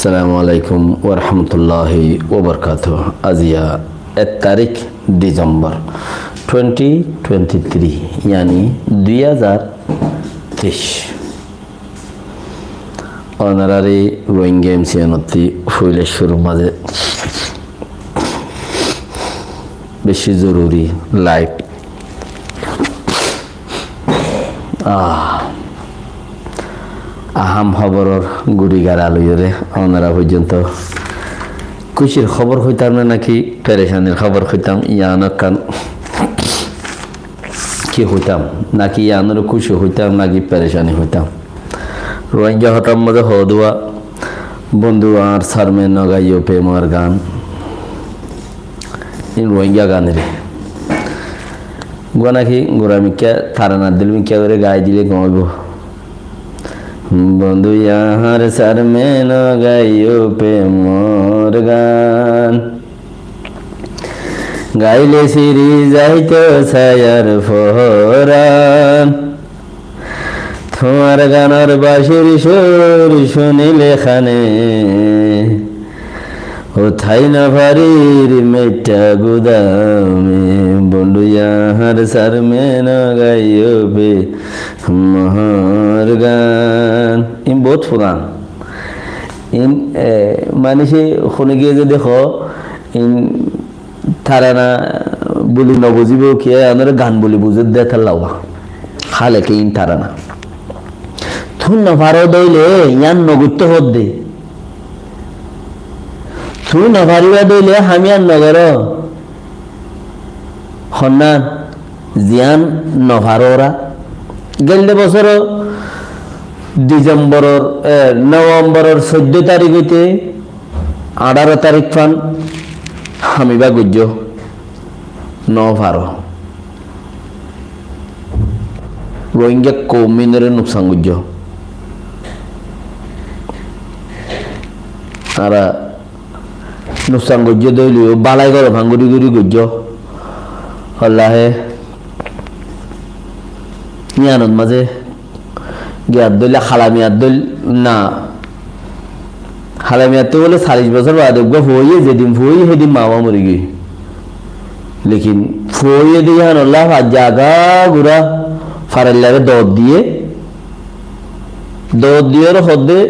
আসসালামু আলাইকুম ওরহমতুল্লাহি ওবরকাতুহ। আজিয়া 1 তারিখ ডিসেম্বর 2023 यानी 2023 অনারারি রোহিঙ্গা এমসিএনতি ফুলের শুরুর মাঝে বেশি জরুরি লাইভ আহাম খবরের গুড়িগার আলুরে ওনারা পর্যন্ত খুশির খবর হইতাম না নাকি পেরেশানির খবর হইতাম ইয়ানক কান কি হইতাম নাকি ইয়ানোর খুশি হইতাম নাকি পেরেশানি হইতাম রোহিঙ্গা হতাম মধ্যে হদুয়া বন্ধু আর সারমে নগাইও প্রেমার গান রোহিঙ্গা গানের গো নাকি গোড়ামিকা থারানা দিল মিকা করে গায়ে দিলে গমাইব বন্ধু ইয়ার সার মে নগাইও প্রেমর গান গাইলে সিরি যাইতো ছায়ার ফহরান তোমার গানার বাঁশির সুর শুনিলে খানে ও থাই না ভারির মেটা গুদামে বন্ধু ইয়ার সার মে নগাইও প্রেমর গান ইম বহুত পুরান ইন মানুষে শুনে গিয়ে যে দেখো ইন থারানা বলি নবুঝিব কি আমার গান বলি বুঝে দে থাল্লাওয়া খালে কে ইন থারানা থুন না ভারো দইলে ইয়ান নগুত্ত হদ দে থুন না ভারিবা দইলে হামিয়ান নগর হন্নান জিয়ান নভারোরা গেললে বছর ডিসেম্বরের নভেম্বরের 14 তারিখ হইতে 18 তারিখ ফান হামিবা গুজ্জ নভারো রোহিঙ্গা কৌমিনের নুকসান গুজ্জ আর নুকসান গুজ্জ দইলিও বালাই গর ভাঙ্গুরি গুরি গুজ্জ হল্লাহে ইয়ানত মাঝে গিয়ার দইলে খালামিয়ার দইল না খালামিয়াতে বলে 40 বছর বাদে ফুয়ে যেদিন ফুয়ে সেদিন মামা মরে গই লেকিন ফুয়ে দিয়ে আল্লাহ জাগা গুড়া ফারাল্লারে দদ দিয়ে হদে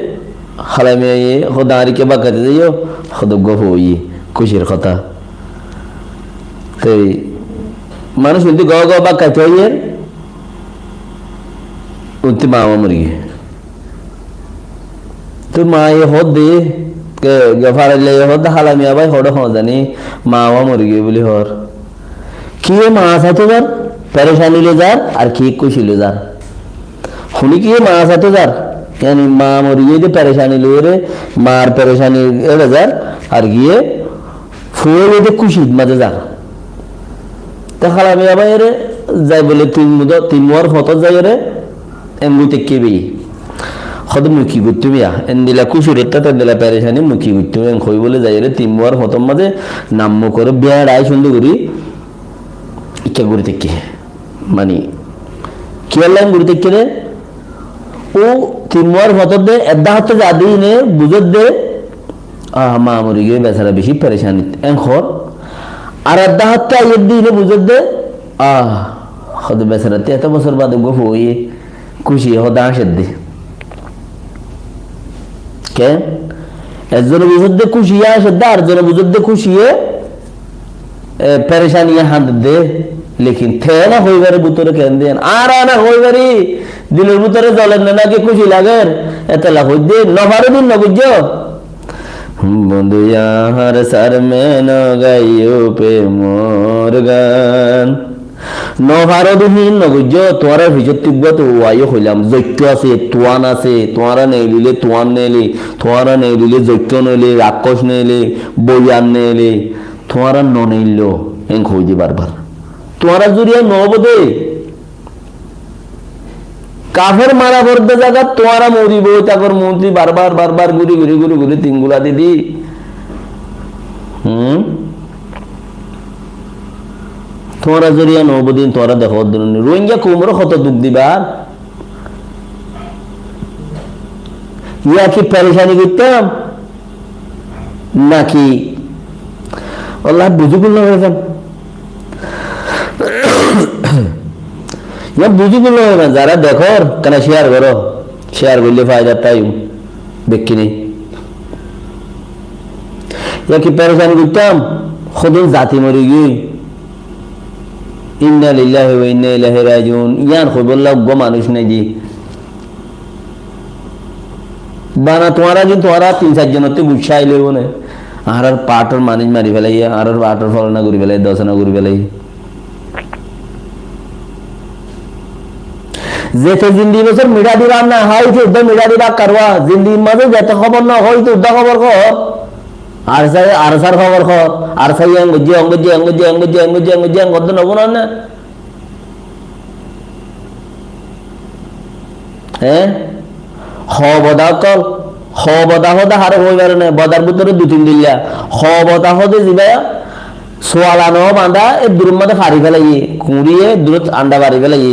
খালামিয়া হদারিকে বাকাতে যাইও হদগ্য ফুয়ে খুশির কথা তাই মানুষ কিন্তু গ বাকাতে হইয়ে উনতি মামা মরি গে তো মা এ হদ দে ফারাইলে হদ হালামিয়া ভাই হড জানি মামা মরি গে বলি হর কি মা সাথে যার পেরেশানি লে যার আর কি খুশি লে যার শুনি কি মা সাথে যার यानी মা মরি গিয়ে পেরেশানি লে রে মার পেরেশানি এলে যার আর গিয়ে ফুয়ে দে খুশি মাঝে যার তা হালামিয়া ভাই রে যাই বলে তিন মোর ফটো যাই রে এমগুতে কেবি খদ মুখি গুত্তু মিয়া এন্দিলা কুশুরেরটা তেন্দিলা পেরেশানি মুখি গুত্তু এন খই বলে যাই রে তিনবার হতম মাঝে নাম্য করে বেড়াই সুন্দর করি ইচ্ছা করে থেকে মানে কি বললাম গুরু থেকে রে ও তিনবার হতর দে এদা হতে যা দিই নে বুঝত দে মা মরি গিয়ে বেচারা বেশি পেরেশানি এন খর আর এদা হতে আইয়ের দিই নে বুঝত দে খদ বেচারা 73 বছর বাদে গো হয়ে খুশি হদা আসে দে কে একজনে বুঝতে খুশি আসে দে আর জনে বুঝতে খুশি পেরেশানি হাত দে লেকিন থে না হইবারে ভিতরে কেন দেন আর না হইবারি দিলের ভিতরে জলেন না নাকি খুশি লাগে এতলা হই দে নভারে দিন না বুঝছো বন্ধু ইয়ার সার মে নগাইও প্রেমর গান নভারো দিন নগুজ্জ তোরা ভিজত তিব্ব তো আইও হইলাম জৈত্য আছে তোয়ান আছে তোরা নেইলিলে তোয়ান নেইলি তোরা নেইলিলে জৈত্য নেইলি রাক্ষস নেইলি বইয়ান নেইলি তোরা ননেইল এং হই দি বারবার তোরা জুরিয়া নবদে কাফের মারা বর্দে জায়গা তোরা মরিব তারপর মন্ত্রী বারবার গুরি তিনগুলা দিদি তোরা জরিয়া নবদিন তোরা দেখো রোহিঙ্গা কুমর কত দুঃখ দিবার ইয়া কি পেরেশানি করতাম নাকি আল্লাহ বুঝি করল হয়েছেন বুঝি করল হবে যারা দেখো কেন শেয়ার করো শেয়ার করলে ফায়দা তাই বেকিনি কি পেরেশানি করতাম খুদুন জাতি মরি গিয়ে ইন্না লিল্লাহি ওয়া ইন্না ইলাইহি রাজিউন ইয়ান খবরলা গো মানুষ নাই জি বানা তোমারা যে তোমারা 3-4 জনতে গুছাই লইব না আর পাটর মানুষ মারি ফেলাই আর পাটর ফলনা করি ফেলাই দশনা করি ফেলাই যেতে জিন্দি বছর মিডা দিবা না হয় তো উদ্দা মিডা দিবা করবা জিন্দির মাঝে যেতে খবর না হয় তো উদ্দা খবর কর আর সার খবর কর আর সাই অঙ্গজি কত নব না হ্যাঁ বদা কল বদা হদা হার হইবার না বদার ভিতরে 2-3 দিলা বদা হদে যাবা সোয়ালানো বাঁধা এই দূরের মধ্যে ফাড়ি ফেলাই কুড়িয়ে দূরত আন্ডা বাড়ি ফেলাই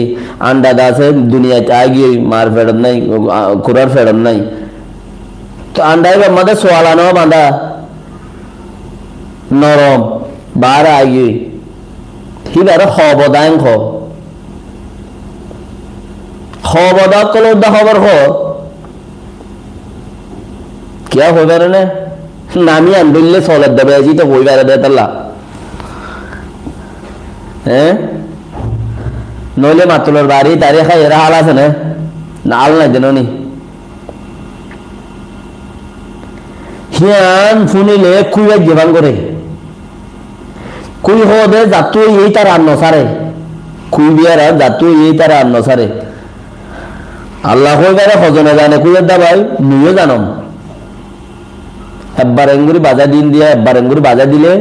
আন্ডা দাসে দুনিয়াতে আগিয়ে মার ফেরত নাই কুড়ার ফেরত নাই তো আন্ডাই মধ্যে সোয়ালানো বাঁধা নরম বার আগিয়ে হিবার বদায় বদা কলে উদ্দা খবর क्या हो रहा है नामी अंडुल्ले सोलत दबे जी तो कोई बारे देतला हैं नोले मातुलर बारी तारीख है ये रहा से ना नाल ना जनोनी हियान फुनीले कुया जीवन करे कुई हो दे जातु यही तरह अन्नो सारे कुई बियारा जातु यही तरह अन्नो सारे अल्लाह हो बारे खजने जाने कुई दबाई नुयो जानम একবার এঙ্গুরি বাজা দিন দিয়া একবার এঙ্গুরি বাজা দিলে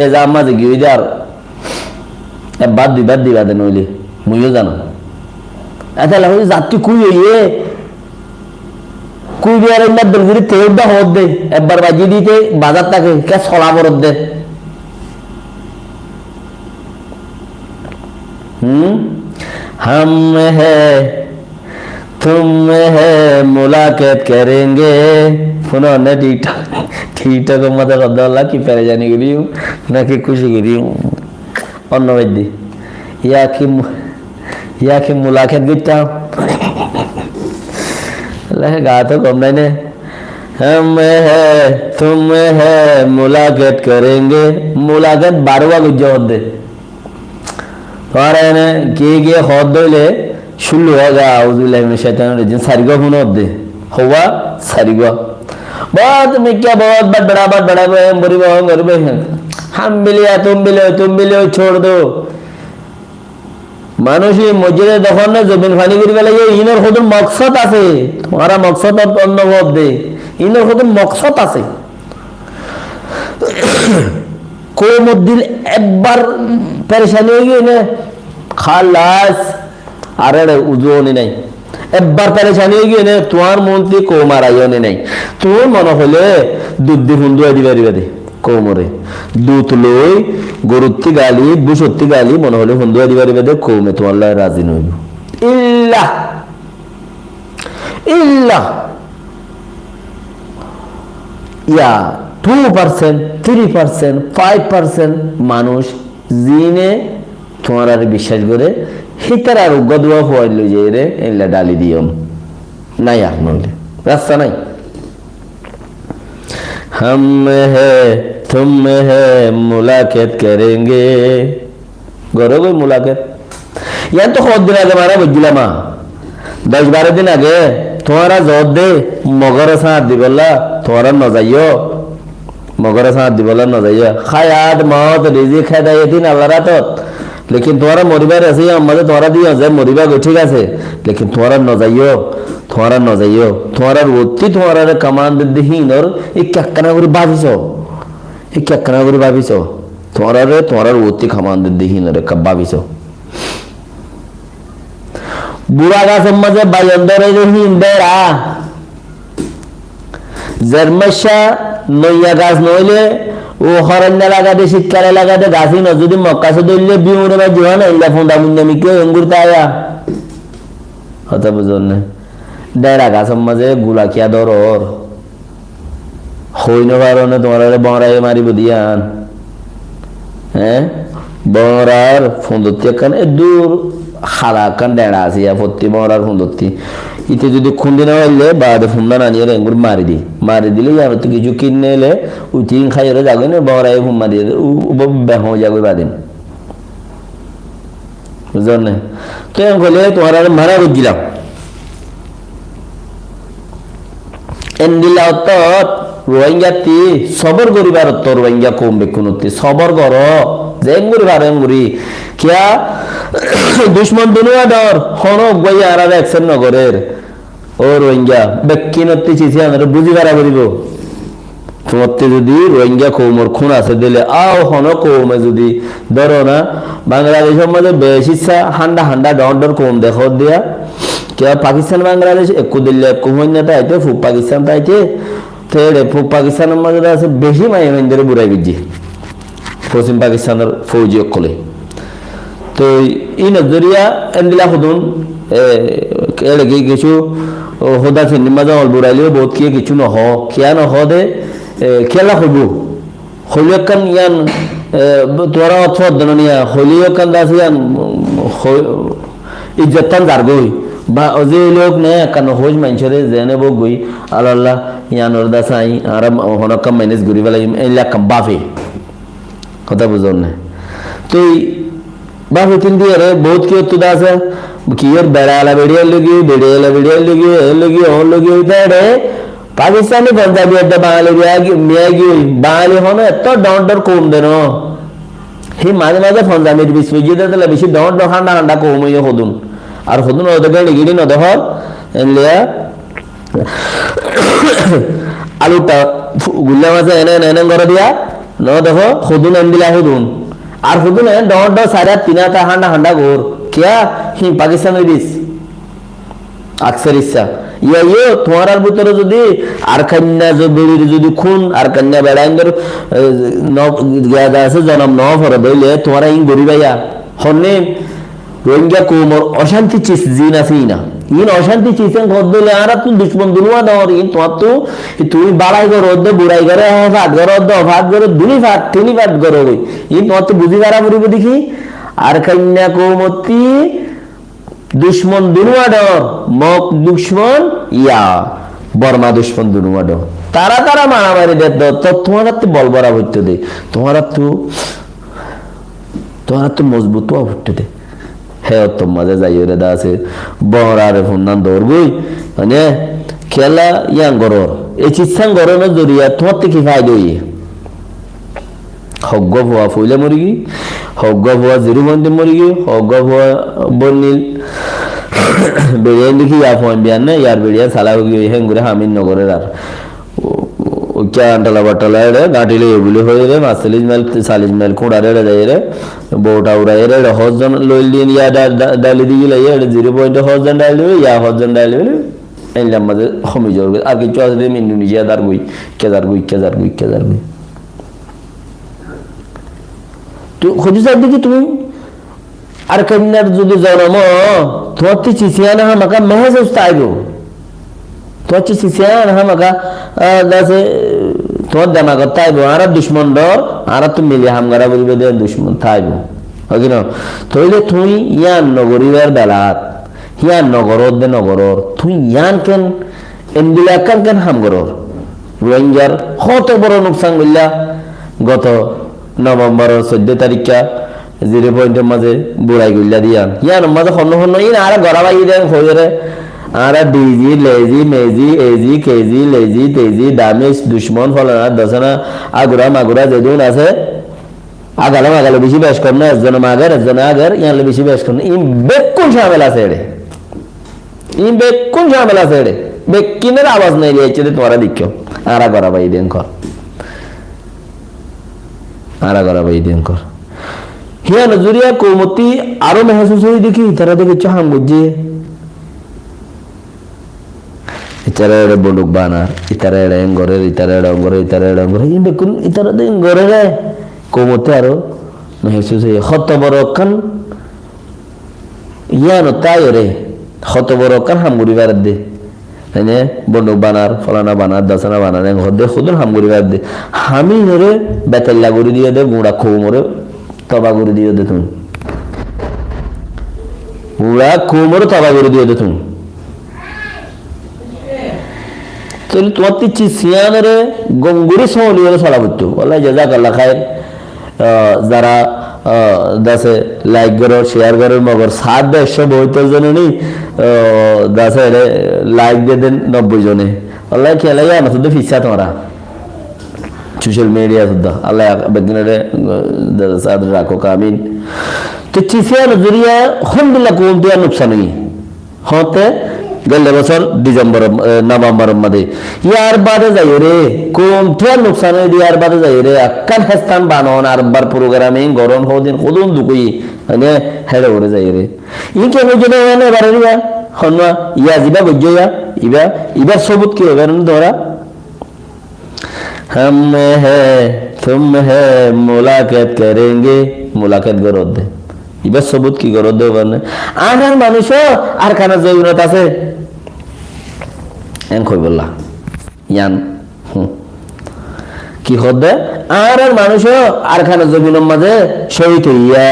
এ যা মাঝে গিয়ে যা আর একবার দুইবার দিবা দেন হইলে মুইও জানো আচ্ছা লাগো যাত্রী কুই হইয়ে কুই বিয়ার একবার দলগুড়ি তেউদা হদ দে একবার বাজি দিতে বাজার তাকে কে ছলা বরদ দে हम है तुम है मुलाकात करेंगे पुनः ठीक ठाक मत कर की परेशानी करी हूँ ना कि खुशी करी हूँ और नवैदी या कि मुलाकात करता हूँ गा तो कम नहीं हम है तुम है मुलाकात करेंगे मुलाकात 12 गुज्जा होते तुम्हारा ने कि हद दौले शुल्लु होगा आउज़ुबिल्लाहि मिनश शैतानिर रजीम सारिगा हुन होते हुआ सारिगा बहुत मैं क्या बहुत बड़ा बुरी हम भी लिया तुम भी लो छोड़ दो मानुषी मस्जिदे तখন না জমিন ফানি করে ফেলে ইনর কত মকসদ আছে তোমারা মকসদ অনুভব দে ইনর কত মকসদ আছে কোন দিল একবার পরেশানি হয়ে গেলে খালাস আরে উজুনি নাই একবার পরেশানি হয়ে গেলে তোমার মন্ত্রী কোমারাইনি নাই তোর মনে হলে দুধ দি হুন্দু দিবা দে কোমরে দুধ লই গরুত্তি গালি বুসত্তি গালি মনে হলে হুন্দু দিবা দে কোমে তো আল্লাহ রাজি নইব ইল্লা ইয়া 2% 3% 5% মানুষ জিনে তোমার আর বিশ্বাস করে হিতার আর গদুয়া হইল যে রে এলা ডালি দিয়ম নাই আর নইলে রাস্তা নাই हम है तुम है मुलाकात करेंगे करोगे मुलाकात यार तो खुद दिन आगे मारा बुझला माँ 10-12 दिन आगे तुम्हारा जोर दे मगर साथ दी बोला तुम्हारा न जाइयो मगर साथ दी बोला न जाइयो खयात मौत रिजिक है दाये दिन अल्लाह रात लेकिन तुम्हारा मरिबार ऐसे ही मजे तुम्हारा दिया जाए मरिबा को ठीक है लेकिन तुम्हारा न जाइयो तुम्हारा रोटी तुम्हारा कमान दे ही नर एक क्या करना करी भाभी सो तुम्हारा रोटी कमान दे ही नर कब भाभी सो बुरा का समझे बायंदर है ही इंदरा जर्मशा नया गाছ নইলে ও হরন্যা লাগাতে শীতকালে লাগাতে গাছই না যদি মক্কাসে দইলে বিউরে বা জীবন ইল্লা ফোনটা মুন্নামি কে অঙ্গুরতা আয়া হতা বুঝন না ডেরা গাছ মাঝে গুলা কিয়া দরর হইন কারণে তোমার বড়াই মারিব দিয়ান হ্যাঁ বড়ার ফুন্দত্তি একখান দূর খালা একখান ডেড়া আছে প্রতি বড়ার ফুন্দত্তি ইতে যদি খুন্দি না হইলে বাদে ফুন্দা নানিয়ে রেঙ্গুর মারি দিলে জানো তো কিছু কিনে এলে উঠিং খাইরে যাবে না বড়াই ফুম মারি বেহ যাবে বাদিন বুঝলেন না তো এম করলে তোমার মারা বুঝছিলাম এন্দিলা অর্থাৎ রোহিঙ্গাতি সবর করিবার অর্থ রোহিঙ্গা কম বেকুনতি সবর কর জেঙ্গুরি বারেঙ্গুরি কিয়া দুশ্মন দুনিয়া ডর হন গই আর একশন নগরের ও রোহিঙ্গা বেকিনতি চিঠি আমরা বুঝি পারা করিব তোমাতে যদি রোহিঙ্গা কৌমর খুন আছে দিলে আও হন কৌমে যদি ধরো না বাংলাদেশের মধ্যে বেশি হান্ডা হান্ডা ডর ডর কম দেখো দিয়া क्या पाकिस्तान बांग्लादेश एक दिल्ली एक होइना ताइते फुक पाकिस्तान ताइते तेरे फुक पाकिस्तान मजे আছে বেশি মাইমেন্দের বুড়াই বিজি পশ্চিম পাকিস্তানের ফৌজি কলে তো এই নজরিয়া এন্দিলা হুদুন এড়ে কিছু হোদা সিনি মজা হল বুড়াইলেও বহুত কি কিছু ন হ কিয়া ন হ দে খেলা হইব হলিয়াকান ইয়ান তোরা অথবা দননিয়া হলিয়াকান দাস ইয়ান ইজ্জতান জারগই বা অজে লোক নে কান হোজ মানছরে জেনে বগই আল্লাহ ইয়ানোর দাসাই আর হনকাম ম্যানেজ করি বলে এলা কাম বাফে কথা বুঝুন না তো বাফে তিন দিয়ে রে বহুত কি হতো দাসা কি এর বেড়ালা বেড়িয়া লাগি ওর লাগি রে পাকিস্তানি পাঞ্জাবি একটা বাঙালি মিয়াগি বাঙালি হন এত ডর কম দেন হি মাঝে মাঝে পাঞ্জাবির বিশ্বজি দিলে বেশি ডর ঠান্ডা ঠান্ডা কম হইয়া হদুন আর হদুন ওদের গিড়ি ন দেখ এনলিয়া আলুটা গুল্লা মাছে এনে করে দিয়া ন দেখো হদুন এন দিলা হদুন আর হদুন এন ডর সারা তিনাটা হান্ডা হান্ডা গোর কিয়া হি পাকিস্তানের দিস আকসার ইচ্ছা ইয়ে তোমার ভিতরে যদি আর কন্যা যদি খুন আর কন্যা বেড়াইন্দর আছে জনম ন ফর দইলে তোমার ইন গরিবাইয়া হনে রোহিঙ্গা কোমর অশান্তি চিস জিন আছে না ইন অশান্তি চিসেন ঘর দইলে আর তুই দুশ্মন দুনুয়া দর ইন তোমার তো তুমি বাড়াই করো অর্ধ বুড়াই করে ভাত করো অর্ধ ভাত করো দুনি ভাত তিনি ভাত করো ইন তোমার তো বুঝি পারা পড়িব দেখি আর কন্যা কোমতি দুশ্মন দুনুয়া ডর মক দুশ্মন ইয়া বর্মা দুশ্মন দুনুয়া ডর তারা মারামারি দে তো তোমার তো বলবরা হইতে দে তোমার তো মজবুত হইতে দে হ্যাঁ তোর মাঝে যাই রে দা আছে বহরারে ফোন দৌড় গই মানে খেলা ইয়াং গরর এই চিৎসাং গরনের জরিয়া তোমার তো কি ফায়দা হইয়ে হগ্গ ভুয়া ফুলে মরিগি হগ্গ ভুয়া জিরু মন্দির মরিগি হগ্গ ভুয়া বন্নিল বেরিয়ে দেখি ইয়া ফোন বিয়ান না ইয়ার বেরিয়া সালা হয়ে হেঙ্গুরে হামিন নগরের আর क्या अंटला बटला रे गाटिले एबुले होय रे 40 माइल कोडा रे रे बोटा उड़ाय रे हजन लइलिन या डाली दिगि लय रे 0.1 हजन डाली या हजन डाली एला मजे खमी जोर আর কিছু আছে ইন্দোনেশিয়া দার গই কেদার গই তো খুঁজে যাবে কি তুমি আর কন্যার যদি জন্ম তোমার চিচিয়ানা আমাকে মেহেজ উস্তাইবো তোমার চিচিয়ানা আমাকে দাসে তোমার দামাগ তাইবো আর দুশ্মন ডর আর তুমি মিলে হামগারা বলবে দে দুশ্মন তাইবো হয় না তইলে তুই ইয়ান নগরীর বেলাত ইয়ান নগরর দে নগরর তুই ইয়ান কেন এন্দিলা কেন হামগরর রোহিঙ্গার কত বড় নুকসান হইলা গত নভেম্বর 14 তারিখা 0 পয়েন্টের মাঝে বুড়াই গইলা দিয়ান ইয়ান মাঝে হন্ন ইন আর গড়াবাই দেন হইরে আর ডিজি লেজি মেজি এজি কেজি লেজি তেজি দামেশ দুশ্মন ফলানা দশনা আগুরা মাগুরা যেদিন আছে আগালে বেশি বেশ কর না একজন আগের ইয়ানলে বেশি বেশ কর না ইন বেকুন ঝামেলা আছে রে বেকিনের আওয়াজ নাই লিয়েছে তোমরা দেখো আরা গড়াবাই দেন কর হিয়া নজরিয়া কৌমতি আরো মেহসুস হই দেখি তারা দেখে চাহাম বুঝে ইতারা বন্দুক বানার ইতারা এঙ্গরের ইন দেখুন ইতারা দে এঙ্গরের কৌমতি আরো মেহসুস হই হত বড় কান ইয়ানো তাই রে হত বড় কান হামগুড়ি বারাদ দে এনে বন্দুক বানার ফলানা বানার দশানা বানার হদে খুদুন হাম করি বাদ দে হামি ধরে বেতেল্লা করে দিয়ে দে গুঁড়া খৌ মরে তবা করে দিয়ে দে তুমি গুঁড়া খৌ মরে তবা করে দিয়ে দে তুমি তাহলে তোমার তিচ্ছি সিয়ানের গঙ্গুরি সহলিয়ে ছড়া করতো বলে জাজাক আল্লাহ খায় যারা দাসে লাইক করো শেয়ার করো মগর 772 জনে নি দাসে লাইক দিয়ে দেন 90 জনে আল্লাহ খেলাই না শুধু ফিসা তোমরা সোশ্যাল মিডিয়া শুদ্ধ আল্লাহ বেগিনারে সাদ রাখো কামিন তো চিসিয়া নজরিয়া আলহামদুলিল্লাহ কোন দিয়া নুকসান নেই হতে গেলে বছর ডিসেম্বর নভেম্বর মধ্যে ইয়ার বাদে যাই রে কোন ঠের নুকসান ইয়ার বাদে যাই রে আক্কান হেস্তান বানন আরবার প্রোগ্রামে গরম হদিন কদুন দুকুই মানে হেড়ে ওরে যাই রে ই কেন জন্য মানে বারে রিয়া হনবা ইয়া জিবা গজ্জয়া ইবা সবুত কি হবে ধরা हम है तुम है मुलाकात करेंगे मुलाकात करो दे ইবা সবুত কি করো দে মানে আর মানুষ আর খানা জয়ুনত আছে এন কই বললা ইয়ান কি হদে আর মানুষ আর খানা জমিনের মাঝে শহীদ হইয়া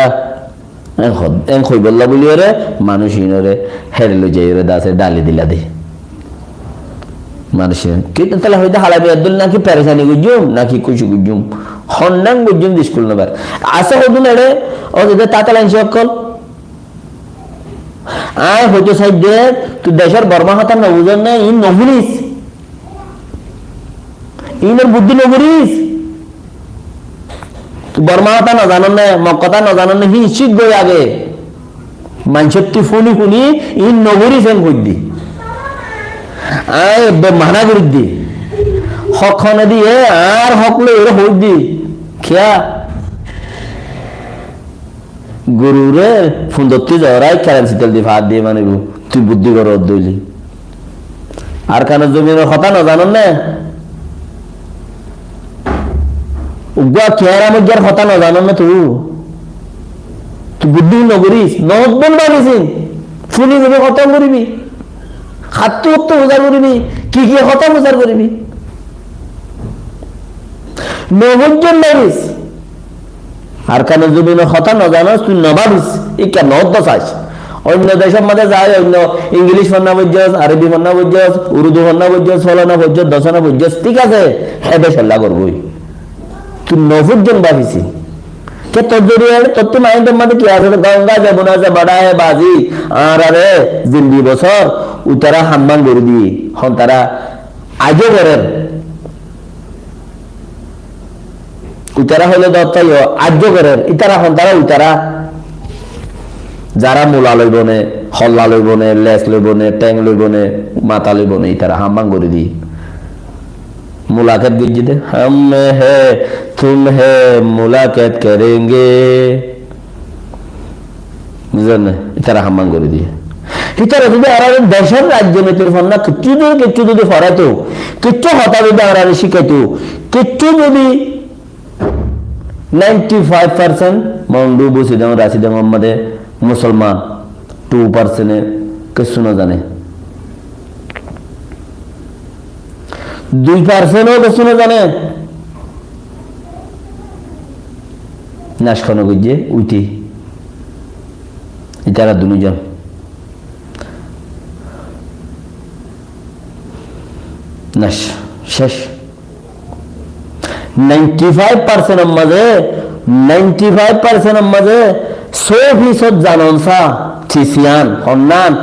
এন কই বললা বলি রে মানুষ ইনরে হেরলো যাই রে দাসে ডালি দিলা দে মানুষের কিন্তু তাহলে হয়তো হালাবি আব্দুল নাকি পেরেশানি গুজুম নাকি কুচু গুজুম হন্নাং গুজুম স্কুল নবার আসে হদুন এড়ে ও যদি তাতালাইন সকল আয় হয়তো সাইডে তুই দেশের বর্মা হতা না বুঝন না ইন নহুরিস ইনের বুদ্ধি নহুরিস তুই বর্মা হতা না জানন না মক্কতা না জানন না হি শিখ গই আগে মানুষের তুই ফোনি শুনি ইন নহুরিস এন বুদ্ধি আয় মানা করে দি হক খনে দিয়ে আর হক লে এর হই দি খেয়া গুরুরে ফুন্দত্তি জরাই কারেন্সি তেল দি ভাত দিয়ে মানে তুই বুদ্ধি কর দইলি আর কানে জমির কথা না জানন না উগা কেরা মজ্জার কথা না জানন না তুই বুদ্ধি নগরিস নবন বানিস ফুনি গবে কত করিবি খাত্তু উক্ত উজার করিবি কি কি কথা উজার করিবি নবজন বানিস আর কেন জমিন কথা না জানাস তুই নবাবিস এই কেন চাইস অন্য দেশের মধ্যে যায় অন্য ইংলিশ ফন্না বুঝছস আরবি ফন্না বুঝছস উর্দু ফন্না বুঝছস ফলানা বুঝছস দশনা বুঝছস ঠিক আছে হ্যাঁ বেশ আল্লাহ করবই তুই নবজন ভাবিসি কে তোর জরিয়ে তোর তো মাইন্ডের মধ্যে কি আছে গঙ্গা যমুনা আছে বড়া হে বাজি আর আরে জিন্দি বছর উতারা হাম্মান করে দিয়ে হন তারা আজও করেন উতারা হলে দত্তাই আর্য করেন ইতারা হন তারা উতারা যারা মূলা লইব নে হল্লা লইব নে লেস লইব নে ট্যাং লইব নে মাথা লইব নে ইতারা হাম্মান করে দি মুলাকাত গিয়ে দে हम है तुम है मुलाकात करेंगे বুঝলেন না ইতারা হাম্মান করে দিয়ে ইতারা যদি আর দেশের রাজনীতির ফল না কিচ্ছু যদি ফরাতো কিচ্ছু হতা যদি আর শিখাইতো কিচ্ছু যদি 95% মন্ডু বুসিদাম রাশিদাম আমাদের মুসলমান 2% কিছু না জানে 2% কিছু না জানে নাশখানো গিয়ে উঠি ইতারা দুজন নাশ শেষ 95% মাঝে 95% মাঝে 100% জাননসা চিসিয়ান হন্নান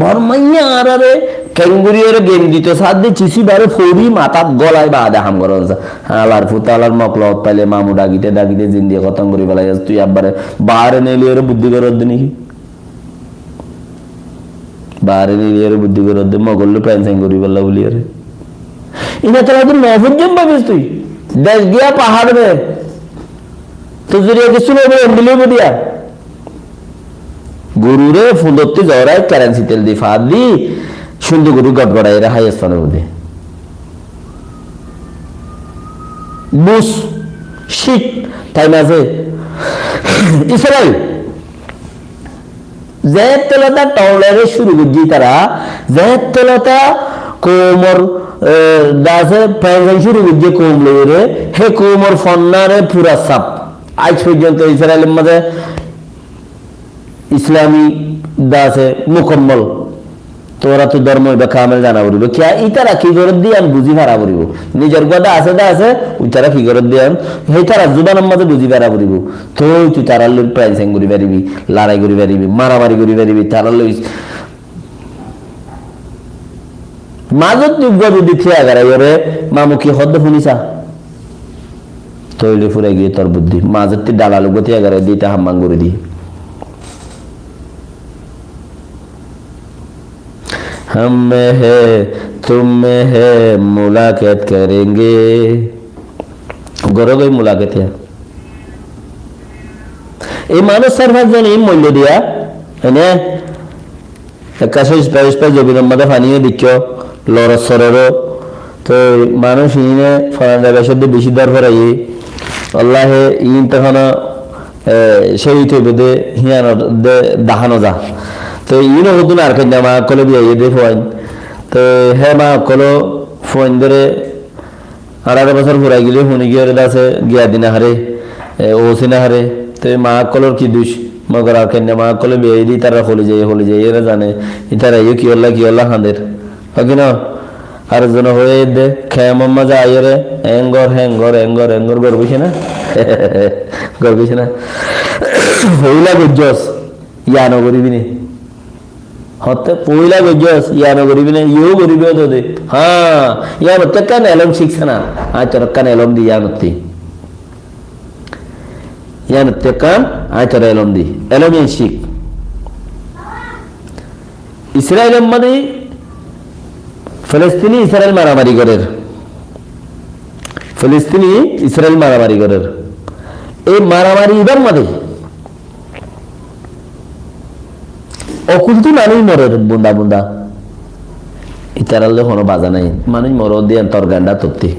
বর্মাইয়া আরে ক্যাঙ্গুরিয়ার গেম দিত সাদ চিসি বারে ফৌরি মাথা গলায় বাদে হাম করনসা আলার ফুতালার মকলত পাইলে মামু ডাগিতে জিন্দি খতম করি ফেলাই তুই আবারে বারে নেলিয়ে বুদ্ধি করদ নাকি বারে নেলিয়ে বুদ্ধি করদ মগল্লু প্যান্সাইং করি ফেলা বলি আরে ইনা তোরা তো নভজন ভাবিস তুই দেশ গিয়া পাহাড় রে তো জুড়ে কিছু নেবে এমবিলিও দিয়া গরুরে ফুলত্তি জড়াই কারেন্সি তেল দি ফাঁদ দি সুন্দর গরু গড়গড়াই রে হাই স্থানের মধ্যে বুস শীত টাইম আছে ইসরায়েল যে তেলতা টলেরে শুরু করছি তারা যে তেলতা কোমর দাসে প্রেজেন্সির বিদ্যে কোম লইরে হে কোমর ফন্নারে পুরা সাপ আজ পর্যন্ত ইসরায়েলের মধ্যে ইসলামী দাসে মুকম্মল তোরা তো ধর্ম কামেল জানা পড়িব কিয়া ইতারা কি করে দিয়ে আমি বুঝি ভাড়া পড়িব নিজের কথা আছে দা আছে উইতারা কি করে দিয়ে সেই তারা জুবানের মধ্যে বুঝি ভাড়া পড়িব তুই তারা লই প্রাইসিং করি পারিবি লড়াই করি পারিবি মারামারি করি পারিবি তারা লই মাজত যোগ্য যদি থিয়া গারাই ওরে মামুকি হদ্দ শুনিছা তৈলে ফুরে গিয়ে তোর বুদ্ধি মাজত ডালা লোক থিয়া গারাই দিটা হাম্মাং করে দি हम में है तुम में है मुलाकात करेंगे गौरव मुलाकात है এই মানুষ সার্ভারজন এই মূল্য দিয়া এনে একাশো স্পাইস জবিনের মধ্যে পানিয়ে দিচ্ছ লড় সরেরও তো মানুষ ইনে ফরান বেশি বেশি দর ফরাই আল্লাহে ইন তখন সেই তৈবে হিয়ান দাহানো যা তো ইনো হতুন আর কেন মা কলে বিয়ে দে ফোন তো হে মা কলো ফোন ধরে 18 বছর ঘুরাই গেলে শুনি গিয়ে আছে গিয়া দিনা হারে ও সিনা হারে তো মা কলর কি দুষ মগর আর কেন মা কলে বিয়ে দি তারা হলে যাই এরা জানে ইতারা কি আল্লাহ হাঁদের কি না আর জন হয়ে দে খেয়ে মাম্মা যা আইরে এঙ্গর গর্বিছে না হইলা গুজস ইয়ানো করিবি নি হতে পয়লা গজস ইয়ানো করিবি না ইও করিবি তো দে হ্যাঁ ইয়ানো তে কান এলম শিখছ না আচর কান এলম দি ইয়ানো তে কান আচর এলম দি এলম শিখ ইসরায়েলের মধ্যে ফিলিস্তিনি ইসরায়েল মারামারি করের এই মারামারি ইবার মধ্যে অকুলতি মানুষ মরে বুন্দা ইতারালে কোনো বাজা নাই মানুষ মর দিয়ে তরগান্ডা তত্তি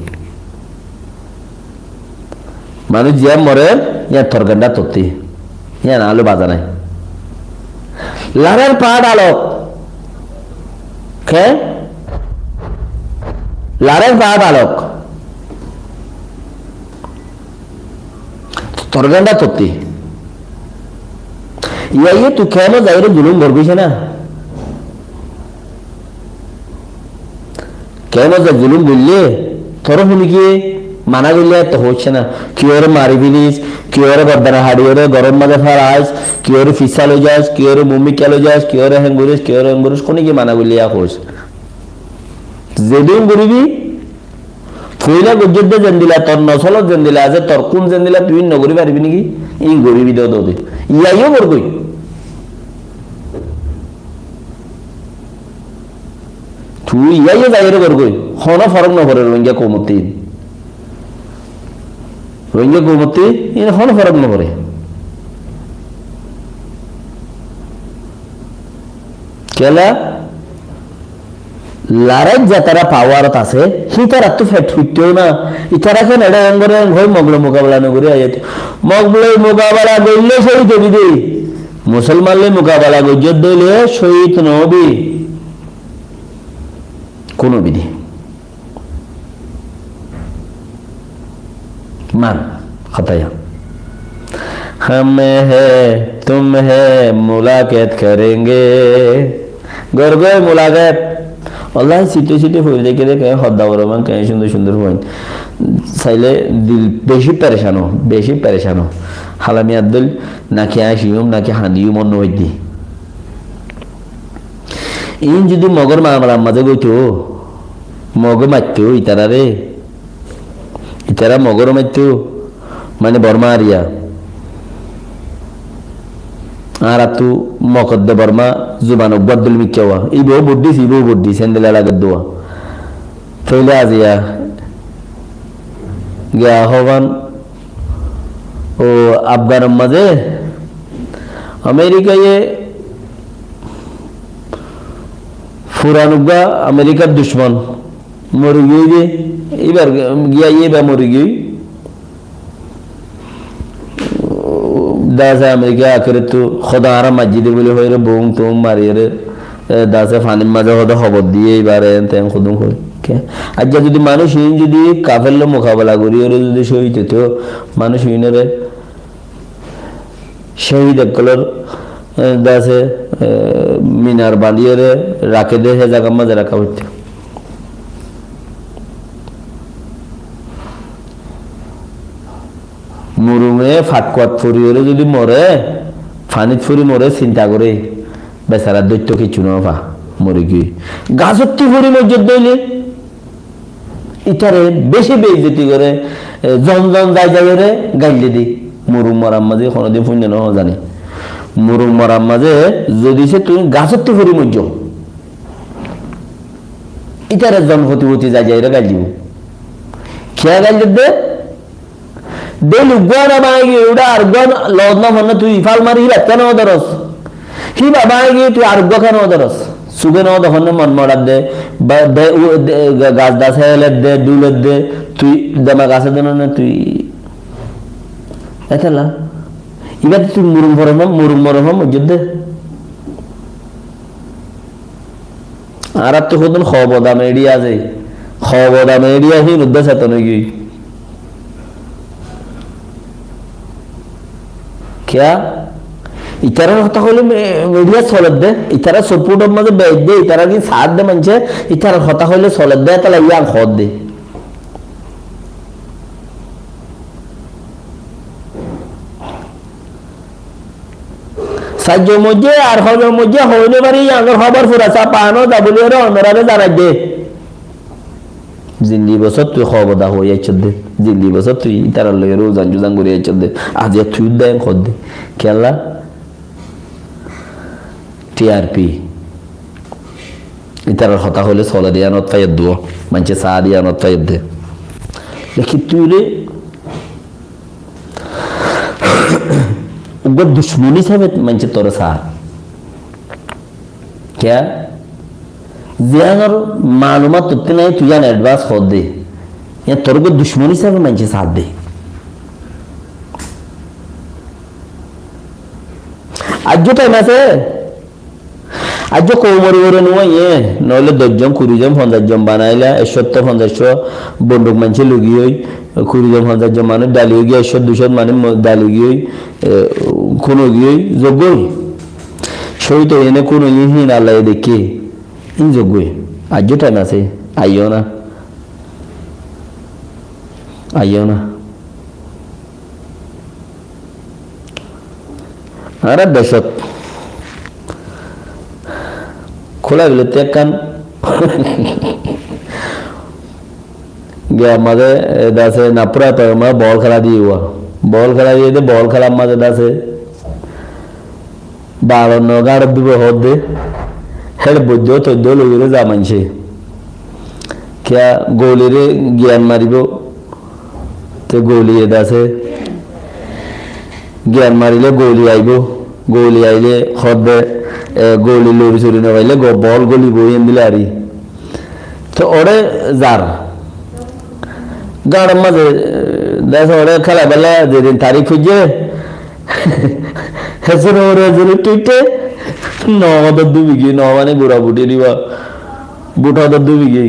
মানুষ জিয়া মরে ইয়া তরগান্ডা তত্তি ইয়া না আলো বাজা নাই লারের পা ডালক কে লারের পা ডালক তরগান্ডা তত্তি ये तू खेलो जाहिर जुलूम করবিছ না কেন যে জুলুম বললে তোর শুনি কি মানা গেলে তো হচ্ছে না কি ওরে মারি দিলিস কি ওরে বদনা হাড়ি ওরে গরম মাঝে ফারাইস কি ওরে ফিসা লই যাস কি ওরে মুমি কেলো যাস কি ওরে হেঙ্গুরিস কোনি কি মানা গলিয়া হোস যেদিন গরিবি ফুইলা গজ্জে জেন্দিলা তোর নসল জেন্দিলা আছে তোর কোন জেন্দিলা তুই নগরি পারবি নাকি এই গরিবি দে দে ইয়াইও করবই তুই ইয়াইও যাইরে করবই হন ফরক না করে রোহিঙ্গা কমতি এর হন ফরক না করে কেলা লারাইত যাতারা পাওয়ারত আছে হিতারা তো ফেট ফুটতেও না ইতারা কেন এটা এঙ্গরে হই মগলো মোকাবেলা নগরে আইত মগলো মোকাবেলা করলে শহীদ হবি দে মুসলমানলে মোকাবেলা গজ্জত দিলে শহীদ নবি কোন বিধি মান খতায়া हम है तुम है मुलाकात करेंगे गरगय मुलाकात আল্লাহ সিটে হয়ে দেখে হদ্দা বরমান কেন সুন্দর হইন চাইলে দিল বেশি পেরেশানো হালামি আব্দুল নাকি আসিম নাকি হাঁদিও মন হই দি ইন যদি মগর মামলার মাঝে গইতো মগ মারতো ইতারা মগর মারতো মানে বর্মা আরিয়া আর তু মকদ্দ বর্মা জুবান বদল মিকেওয়া এই বউ বুদ্ধি সেন্ডেল লাগা দোয়া ফেলে আজিয়া গিয়া হবান ও আফগান মাঝে আমেরিকায় ফুরানুগা আমেরিকার দুশ্মন মরে গিয়ে এবার গিয়া মরে গিয়ে দাসা আমেরিকা আখেরে তো খোদা আরা মসজিদে বলে হয়ে বোম টোম মারিয়ে দাসে ফানির মাঝে হতে খবর দিয়ে এবারে তেম খুদুম করি আজ যদি মানুষ যদি কাফেরলে মোকাবেলা করি ওরে যদি শহীদ হতো মানুষ ইনরে শহীদ একলর দাসে মিনার বাঁধিয়ে রাখে দে হে জায়গার মাঝে রাখা হইতো মুরুমে ফাটকুয়াত ফুরি ওরে যদি মরে ফানিত ফুরি মরে চিন্তা করে বেচারা দৈত্য কিছু না মরে গিয়ে গাছত্তি ফুরি মসজিদ দইলে ইটারে বেশি বেইজ্জতি করে জন যাই করে গাইলে দি মুরুম মরার মাঝে কোনোদিন পুণ্য ন জানি মুরুম মরার মাঝে যদি সে তুমি গাছত্তি ফুরি মজ্জ ইটারে জন হতি যাই গাইল দিব খেয়া গাইলে দে দেলু গনা মাইগে উড়া আর গন লদনা মনে তুই ফাল মারি হিলা কেন দরস হি বাবা গিয়ে তুই আর কেন দরস সুবে ন দহন মন মড়ার দে গাছ দাস হেলে দে দুলের দে তুই দামা গাছে দেন না তুই এতলা ইবাদ তুই মুরুম মরম মসজিদ দে আর তো খুদন খবদা মেডিয়া যায় খবদা মেডিয়া হি উদ্দেশ্য তো নই क्या इतरा होता होले मीडिया सोलत दे इतरा सपोर्ट मध्ये बैठ दे इतरा की साथ दे म्हणजे इतरा होता होले सोलत दे त्याला या खोद दे साजो मजे আর হবে মজে হইলে পারি আঙ্গর খবর ফুরাসা পানো দাবুলে র অনরারে জানাই দে জিন্দি বছর তুই খবরদা হয়ে যাচ্ছে দে জিন্দি বছর তুই তার লগে রোজান জুজান করে যাচ্ছে দে আজ তুই দেন খদ দে খেলা টিআরপি ইতার হতা হলে চলে দিয়া নত পাই দো মানছে চা দিয়া নত পাই দে দেখি তুই রে উগর দুশ্মনী সাবে মানছে তোর চা क्या जियागर मालूमात तुत्ते नाही तुझ्या ऍडव्हान्स होत दे या तोरग दुश्मनी साहेब म्हणजे साथ दे আজও টাইম আছে আজও কোমরি করে নয় নইলে 10 জন 20 জন 50 জন বানাইলা 150 বন্দুক মানছে লগি হই 20 জন 50 জন মানে ডালি গিয়ে 100 200 মানে ডালি গিয়ে কোন গিয়ে জগই সই তো এনে কোন ইহিন আল্লাহ দেখে ইন জগই আজও টাইম আছে আইও না আরে দেশত খোলা গেলে তো একখান গিয়ে আমাদের দাসে নাপুরা তো আমরা বল খেলা দিয়ে বল খেলার মাঝে দাসে 12 দিব হদ দে হেড বৈদ্য তৈদ্য লগরে যা মানছে কিয়া গোলিরে জ্ঞান মারিব তো গোলি দাসে জ্ঞান মারিলে গোলি আইলে হদে গোলি লড়ি চড়ি নবাইলে বল গলি বই দিলে আরি তো ওরে যার গাড়ের মাঝে দেশ ওরে খেলা বেলা যেদিন তারিখ খুঁজে হেসে ওরে জোরে টুইটে নগদ দুবিঘি মানে বুড়া বুটি দিবা বুটা দুবিঘি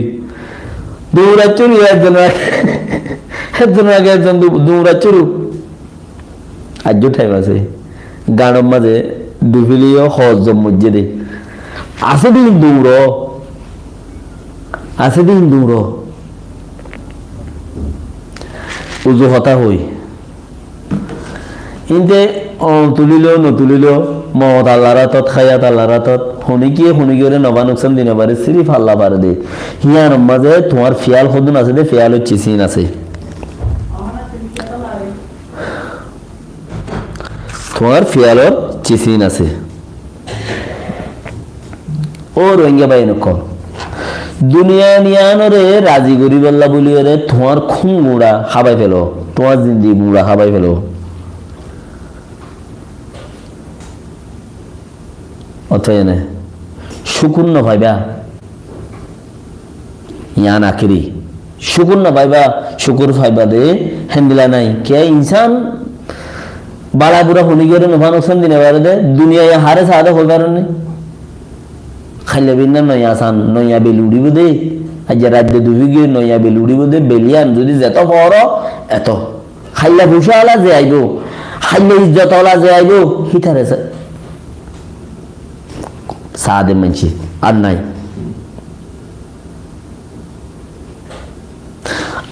দৌড়া চুরি একজন আগে একজন দৌড়া চুরু আজও টাইম আছে গানের মাঝে ডুবিলিও সহজ মজ্জে দে আছে দিন দৌড় উজু হতা হই ইনতে তুলিলেও নতুলিলেও মত আল্লাহ রাতত খায়াত আল্লাহ রাতত শুনি গিয়ে নবা নোকসান দিনে পারে সিরিফ আল্লাহ পারে দে হিয়ার মাঝে তোমার ফিয়াল সদুন আছে দে ফিয়াল হচ্ছে চিন আছে তোমার ফিয়ালর চিসিন আছে ও রোহিঙ্গা ভাই নকল দুনিয়া নিয়ানরে রাজি করি বললা বলি রে তোমার খুন মুড়া হাবাই ফেলো তোমার জিন্দি মুড়া হাবাই ফেলো অথবা না শুকুর না ভাইবা ইয়ান আখিরি শুকুর না ভাইবা শুকুর ভাইবা দে হ্যান্ডিলা নাই কে ইনসান বালা বুড়া হলি গেলে নোভা নোকসান দিনে পারে দে দুনিয়া হারে সাদা হয়ে পারেন খাইলে বিনা নয়া সান নয়া বেল উড়িব দে আজ রাজ্যে দুবি গিয়ে নয়া বেল উড়িব দে বেলিয়ান যদি যেত বড় এত খাইলা ভূষাওয়ালা যে আইব খাইলে ইজ্জতওয়ালা যে আইব হিতারে সাদে মানছি আর নাই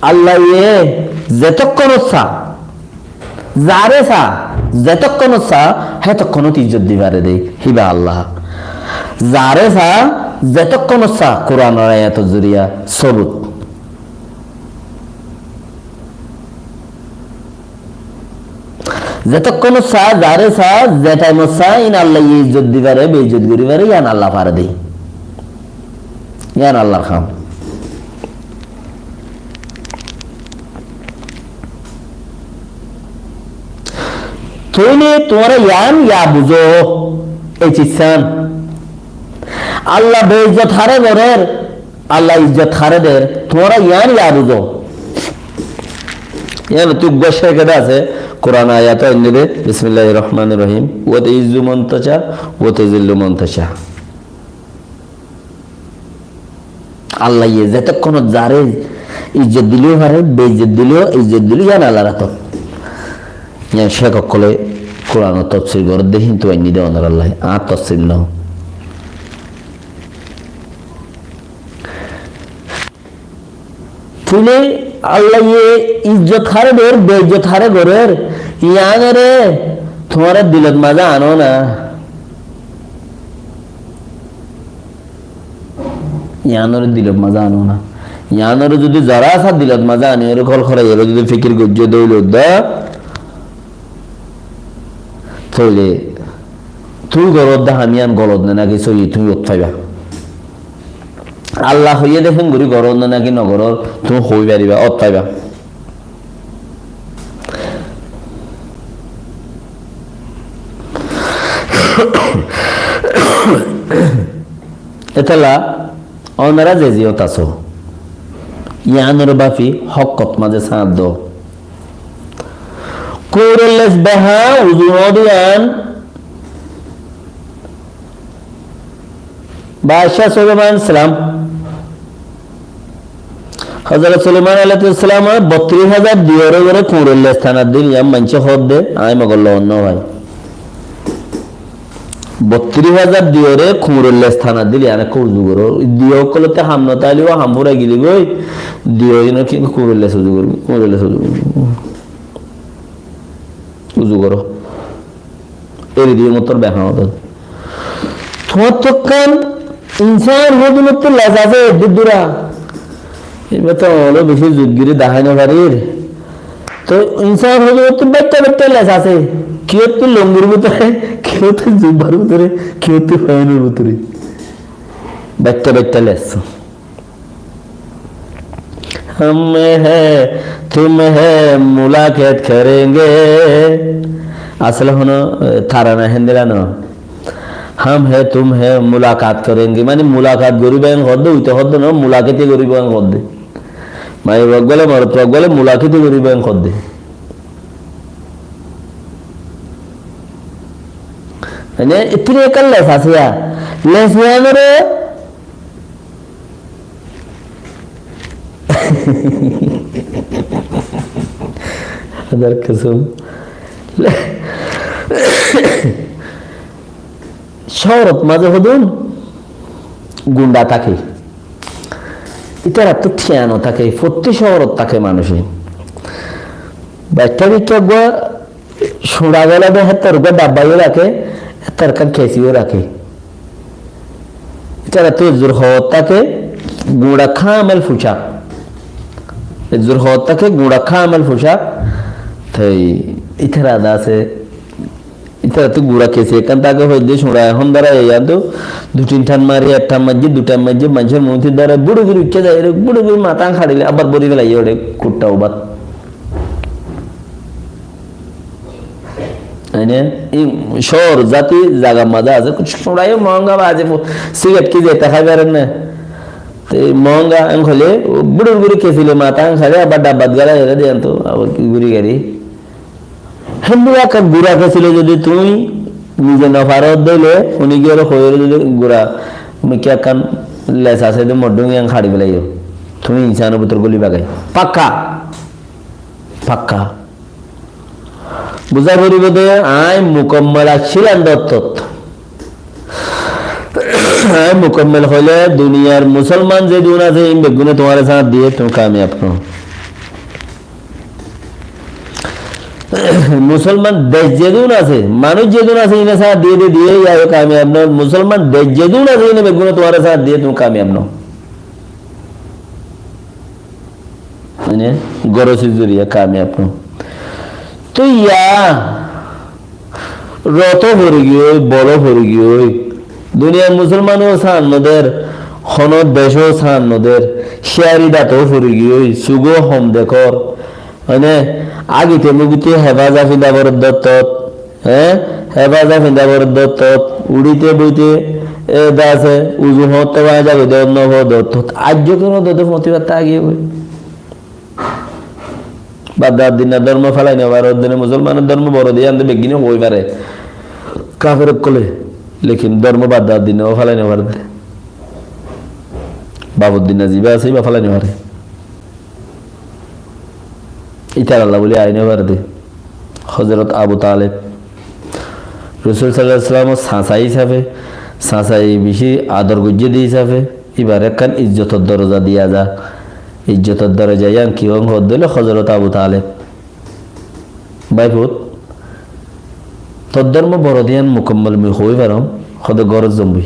আল্লাহ যেতক্ষণ সা যারে সা যেতক্ষণ সা হেতক্ষণ ইজ্জত দিবারে দে হিবা আল্লাহ যারে সা যেতক্ষণ সা কোরআন আয়াত জরিয়া সবুত যেতক্ষণ সা যারে সা যে টাইম সা ইন আল্লাহ ইজ্জত দিবারে বেইজ্জত করিবারে ইয়ান আল্লাহ পারে দে ইয়ান আল্লাহর খাম তুইনে তোমার ইয়ান ইয়া বুঝো এই চিৎসান আল্লাহ বেইজ্জত হারে গরের আল্লাহ ইজ্জত হারে দের তোমরা ইয়ান ইয়া বুঝো ইয়ান তুই বসে কেটে আছে কোরআন আয়াত নিবে বিসমিল্লাহির রহমানির রহিম ওয়া তাইযু মান তাশা ওয়া তাযিল্লু মান তাশা আল্লাহ যতক্ষণ যারে ইজ্জত দিলেও হারে বেইজ্জত দিলেও ইজ্জত দিলেও ইয়ান আল্লাহ রাত ইয়ান শেখ কলে কোরআন তাফসীর করে দেখিন তো আইনি দেওয়ার আল্লাহ আর তাফসীর নাও তুলে আল্লাহ ইজ্জত হারে দের বেইজ্জত হারে গরের ইয়ান রে তোমার দিলত মাজা আনো না ইয়ানোর দিলত মাজা আনো না ইয়ানোর যদি যারা আসা দিলত মাজা আনি এর খল খরা এর যদি ফিকির গজ্জ দইল দা তাহলে তুই গরদ দা হামিয়ান গলদ না নাকি সই তুমি উৎফাইবা আল্লাহ হইয়ে দেখেন গরি গরদ না নাকি নগর তুমি হই পারিবা উৎফাইবা এতলা ওনারা যে জিয়ত আছো ইয়ানোর বাফি হকত মাঝে সাঁত দো কোরেলেস বাহা উজুদিয়ান বাদশাহ সুলাইমান সালাম হযরত সুলাইমান আলাইহিস সালাম 32000 দিওরে করে কোরেলেস থানা দিল ইয়াম মানছে হদ দে আই মগল অন্য ভাই 32000 দিওরে কোরেলেস থানা দিল ইয়ানে কুজু করো দিও কলতে হামনা তালিও হামপুরা গিলি গই দিও ইনো কি কোরেলেস উজু করো কোরেলেস উজু করো এর দিয়ে মতর বেহা হতো তোমার তো কান ইনসান হদুন তো লাজাবে দুদুরা এবার তো হলো বেশি যুগগিরি দেখায় না বাড়ির তো ইনসান হদুন তো বেটা বেটা লাজ আছে কেউ তো লঙ্গির ভিতরে কেউ তো জুব্বার ভিতরে কেউ তো ফাইনের ভিতরে বেটা বেটা লাজ हम है तुम है मुलाकात करेंगे असल होना थारा ना हिंदला ना हम है तुम है मुलाकात करेंगे माने मुलाकात गरीबान हद उते हद ना मुलाकाती गरीबान हद माने रगले मरत रगले मुलाकाती गरीबान हद माने इतने कल लेसासिया लेसिया मेरे হাজার কসম শহরত মাঝে হদুন গুন্ডা থাকে ইতারা তো ঠিয়ানো থাকে প্রতি শহরত থাকে মানুষে বাচ্চা বিচ্চা গো সোড়া গেলে হাতার গো ডাব্বাইও রাখে হাতার কান খেসিও রাখে ইতারা তো জোর হওয়ার থাকে গুঁড়া খামেল ফুচা জোর হওয়ার থাকে গুঁড়া খামেল ফুচা তাই ইতারা আছে ইতারা তো গুঁড়া খেয়েছে এখান থেকে হইতে সোড়া এখন দ্বারা এই তো দু তিন ঠান মারি একটা মাঝে দুটা মাঝে মানুষের মন্ত্রীর দ্বারা বুড়ো বুড়ি উঠে যায় বুড়ো বুড়ি মাথা খাড়িলে আবার বড়ি গেলাই ওরে কুটটা ওবাদ শহর জাতি জাগা মাজা আছে সোড়াই মহঙ্গা বাজে সিগারেট কি যেতে খাইবার না মহঙ্গা আং হলে বুড়োর বুড়ি খেয়েছিল মাথা আং খাড়ে আবার ডাব্বাত গাড়া এরা দেন তো আবার কি গুড়ি গাড়ি হিন্দু একটা গুড়া খেয়েছিল যদি তুমি নিজে নফারত দিলে উনি গিয়ে হয়ে যদি গুড়া তুমি কি কান লেস আছে তো মড্ডু ইয়াং খাড়ি বেলাইও তুমি ইনসানের ভিতর গলি বাগাই পাক্কা পাক্কা বুঝা করিব দে আই মুকম্মল ছিলেন দত্তত মুকম্মল হলে দুনিয়ার মুসলমান যে দুন আছে এই বেগুনে তোমার সাথ দিয়ে তুমি কামিয়াব নো মুসলমান দেশ যেদুন আছে মানুষ যেদুন আছে ইনে সাথ দিয়ে দিয়ে যাও কামিয়াব নো মুসলমান দেশ যেদুন আছে ইনে বেগুনে তোমার সাথ দিয়ে তুমি কামিয়াব নো মানে গরসি জুরিয়া কামিয়াব নো তো ইয়া রত ভরে গিয়ে বড় ভরে গিয়ে দুনিয়ার মুসলমানও সান নদের হনদ দেশও সান নদের শেয়ারি দাঁতও ভরে গিয়ে সুগো হম দেখর মানে আগিতে মুগিতে হেফাজা ফিন্দা বরদ দত্তত হ্যাঁ হেফাজা ফিন্দা বরদ দত্তত উড়িতে বইতে দাসে উজু হতে পারা যাবে নব দত্তত আজ কেন দত্ত মতিবার্তা আগিয়ে বই বাদার দিন ধর্ম ফেলাই নেবার দিনে মুসলমানের ধর্ম বড় দিয়ে আনতে বেগিনে হই পারে কাফের কলে লেকিন ধর্ম বাদার দিনে ও ফেলাই নেবার দে বাবুর দিন জিবা আছে বা ফেলাই নেবারে ইতার আল্লাহ বলে আইনে বার দে হযরত আবু তালেব রাসূল সাল্লাল্লাহু আলাইহি ওয়াসাল্লাম সাসাই হিসাবে সাসাই বেশি আদর গুজ্জে দিয়ে হিসাবে এবার একখান ইজ্জতের দরজা দিয়া যা ইজ্জতের দরজা ইয়াং কি হং হদ দিল হযরত আবু তালেব বাইপুত তোর ধর্ম বড় দিয়ান মুকম্মল মি হই পারম হদ গরজ জম্বি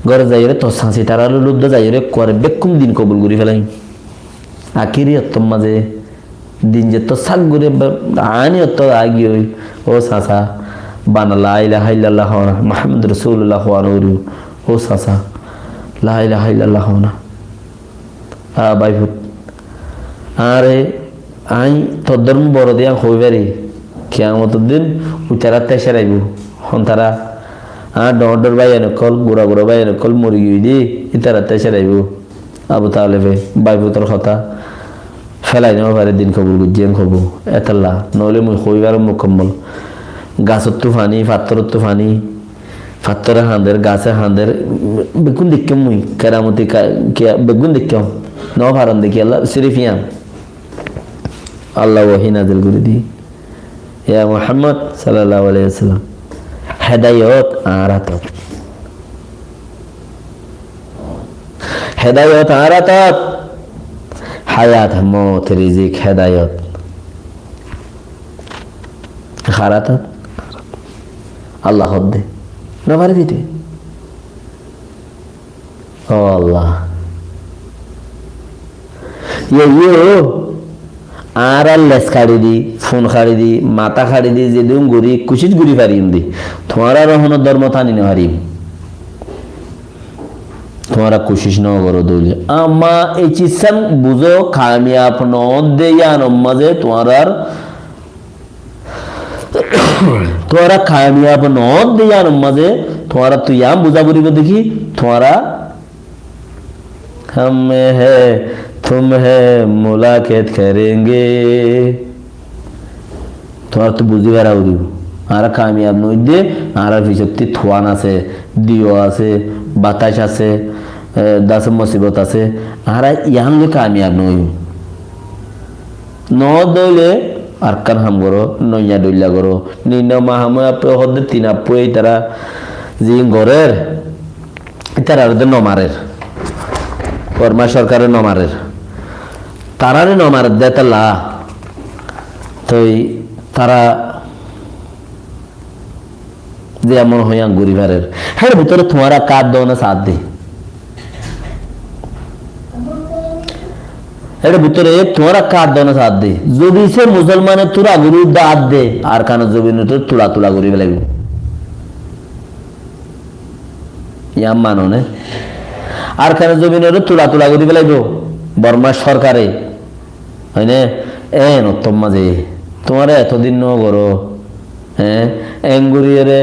গরজ যাইরে তো সাঁচি তারালু লুদ্দ যাইরে করে বেকুম দিন কবুল করি ফেলাই আখিরি অত্তম মাঝে দিন যে তো সাক ঘুরে আনি অত আগি হই ও সাসা বানা লা ইলাহা ইল্লাল্লাহ মুহাম্মদ রাসূলুল্লাহ ওয়ানুরু ও সাসা লা ইলাহা ইল্লাল্লাহ না বাইপুত আরে আই তোর ধর্ম বড় দিয়া হই পারি কিয়ামতের দিন উচারা তেসে রাইব হন তারা ডর বাই এনেকল গুড়া গুড়া বাই এনেকল মরি গিয়ে দি ইতারা তেসে রাইব আবু তালেবে বাইপুতর কথা ফেলাই নেওয়া পারে দিন খবর গুজিয়ান খবর এতাল্লা নহলে মুই হইবার মুকম্মল গাছত তুফানি পাত্তর তুফানি পাত্তরে হাঁদের গাছে হাঁদের বেগুন দেখতাম মুই কেরামতি বেগুন দেখতাম ন ফারান দেখি আল্লাহ সিরিফিয়াম আল্লাহ ওয়াহি নাজিল করে দি ইয়া মুহাম্মদ সাল্লাল্লাহু আলাইহি ওয়াসাল্লাম হেদায়েত আর আতাত হেদায়েত আর আতাত হায়াত মত রিজিক হেদায়েত খারাতাত আল্লাহ হদ্দে না পারে দিতে ও আল্লাহ ইয়ে আর লেস খাড়ি দি ফোন খাড়ি দি মাথা খাড়ি দি যে দিন গুড়ি কুচিত গুড়ি পারিম দি তোমারা রহন ধর্ম টানি না পারিম তোমারা কোশিশ ন করো দৌলে আমা এই চিসান বুঝো কামিয়াব ন দেয়ান মাঝে তোমারা কামিয়াব ন দেয়ান মাঝে তোমারা তুই আম বুঝা বলিব দেখি তোমারা हम है तुम है मुलाकात करेंगे তোমার তো বুঝি বেড়া উড়িব আর কামিয়াব নই দে আর পিছতি থোয়ান আছে দিও আছে বাতাস আছে দাস মুসিবত আছে আর ইয়ান লে কামিয়াব নই ন দলে আর কান হাম করো নইয়া দইলা করো নিন মাহামে আপে হদে তিন আপু এই তারা জি ঘরের তারা আর নমারের কর্মা সরকারের নমারের তারারে নমার দেতাল্লা তো তারা যে এমন হইয়া গরিবারের হ্যাঁ ভিতরে তোমারা কাঁদ দাও না সাথ দে এর ভিতরে তোমারা কাঁদ দাও না সাথ দে যদি সে মুসলমানের তোরা গুরু দাঁত দে আর কানো জমিন তোর তুলা তুলা করিবে লাগবে ইয়াম মানো না আর কানো জমিনের তুলা তুলা করিবে লাগবে বর্মা সরকারে হয় না উত্তম মাঝে তোমার এতদিন ন করো হ্যাঁ এঙ্গুরিয়ারে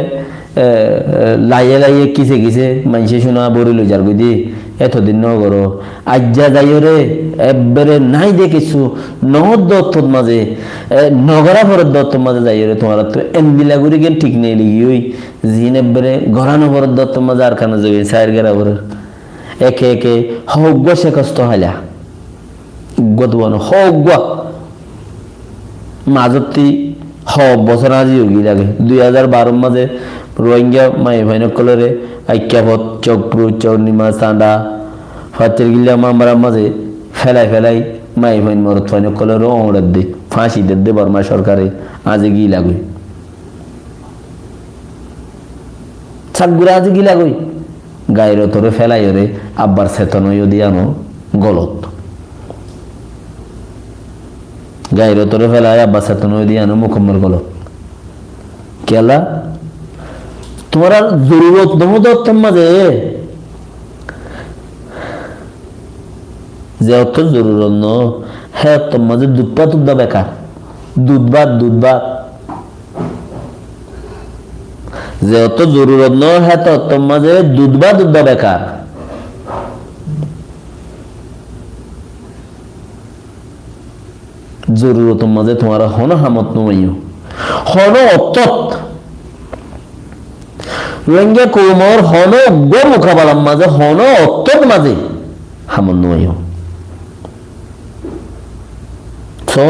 লাইয়ে লাইয়ে কিসে কিসে মানুষে শোনা বড়ি লই যার গদি এতদিন ন করো আজ্জা যাইও রে একবারে নাই দে কিছু নহর দত্তর মাঝে নগরা ভরত দত্তর মাঝে যাইও রে তোমার তো এমবিলা গুড়ি গেন ঠিক নেই লিগি ওই জিন একবারে গড়ানো ভরত দত্তর মাঝে আর কানা যাবে সাইর গেরা ভরের একে একে হগ্য শেখস্ত হাইলা গদবন হগ্য মাজতি বছর আজি উগি লাগে 2012 মাঝে রোহিঙ্গা মাই ভাইনকলরে আইক্যাপত চক্রু চর্ণিমা চাঁদা ফাতের গিলা মামরার মাঝে ফেলাই ফেলাই মাই ভাইন মরত ভাইনকলরে অমরাত দে ফাঁসি দে বর্মা সরকারে আজি গি লাগুই ছাগুরা আজি গি লাগুই গায়ের তোরে ফেলাই রে আব্বার চেতনয় দিয়ানো গলত গায়ের তোরে ফেলাই আব্বার চেতনয় দিয়ানো মুকম্মল গলত কেলা তোমার জরুরত নমদত্তম মাঝে যে অত জরুরত ন হ্যাঁ তোর মাঝে দুধপাত উদ্দা বেকার দুধবাত যে অত জরুরত ন হ্যাঁ তোর মাঝে দুধবাত উদ্দা বেকার জরুরত মাঝে তোমার হন হামত নমাইও হন অত্যত রোহিঙ্গা কৌমর হন গো মোকাবেলার মাঝে হন অত্যত মাঝে হামত নমাইও